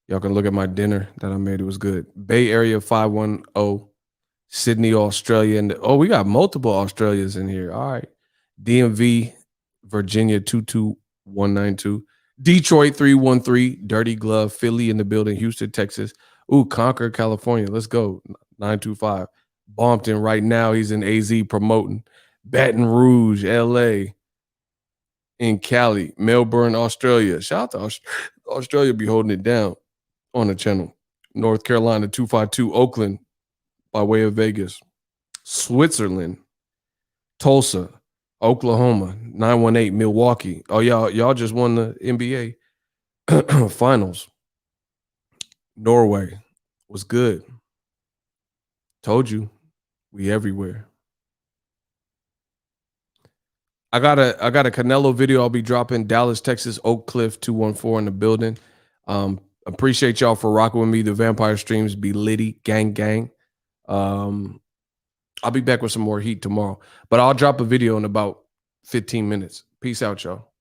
Y'all can look at my dinner that I made. It was good. Bay Area 510, Sydney, Australia. And we got multiple Australians in here. All right. DMV, Virginia 22192. Detroit 313, Dirty Glove, Philly in the building, Houston, Texas. Ooh, Concord, California. Let's go. 925. Bompton right now. He's in AZ promoting. Baton Rouge, LA. In Cali, Melbourne, Australia. Shout out to Australia, be holding it down on the channel. North Carolina, 252, Oakland, by way of Vegas. Switzerland, Tulsa, Oklahoma, 918, Milwaukee. Oh, y'all just won the NBA finals. Norway was good. Told you, we everywhere. I got a Canelo video I'll be dropping. Dallas, Texas, Oak Cliff 214 in the building. Appreciate y'all for rocking with me. The Vampire Streams be litty, gang, gang. I'll be back with some more heat tomorrow, but I'll drop a video in about 15 minutes. Peace out, y'all.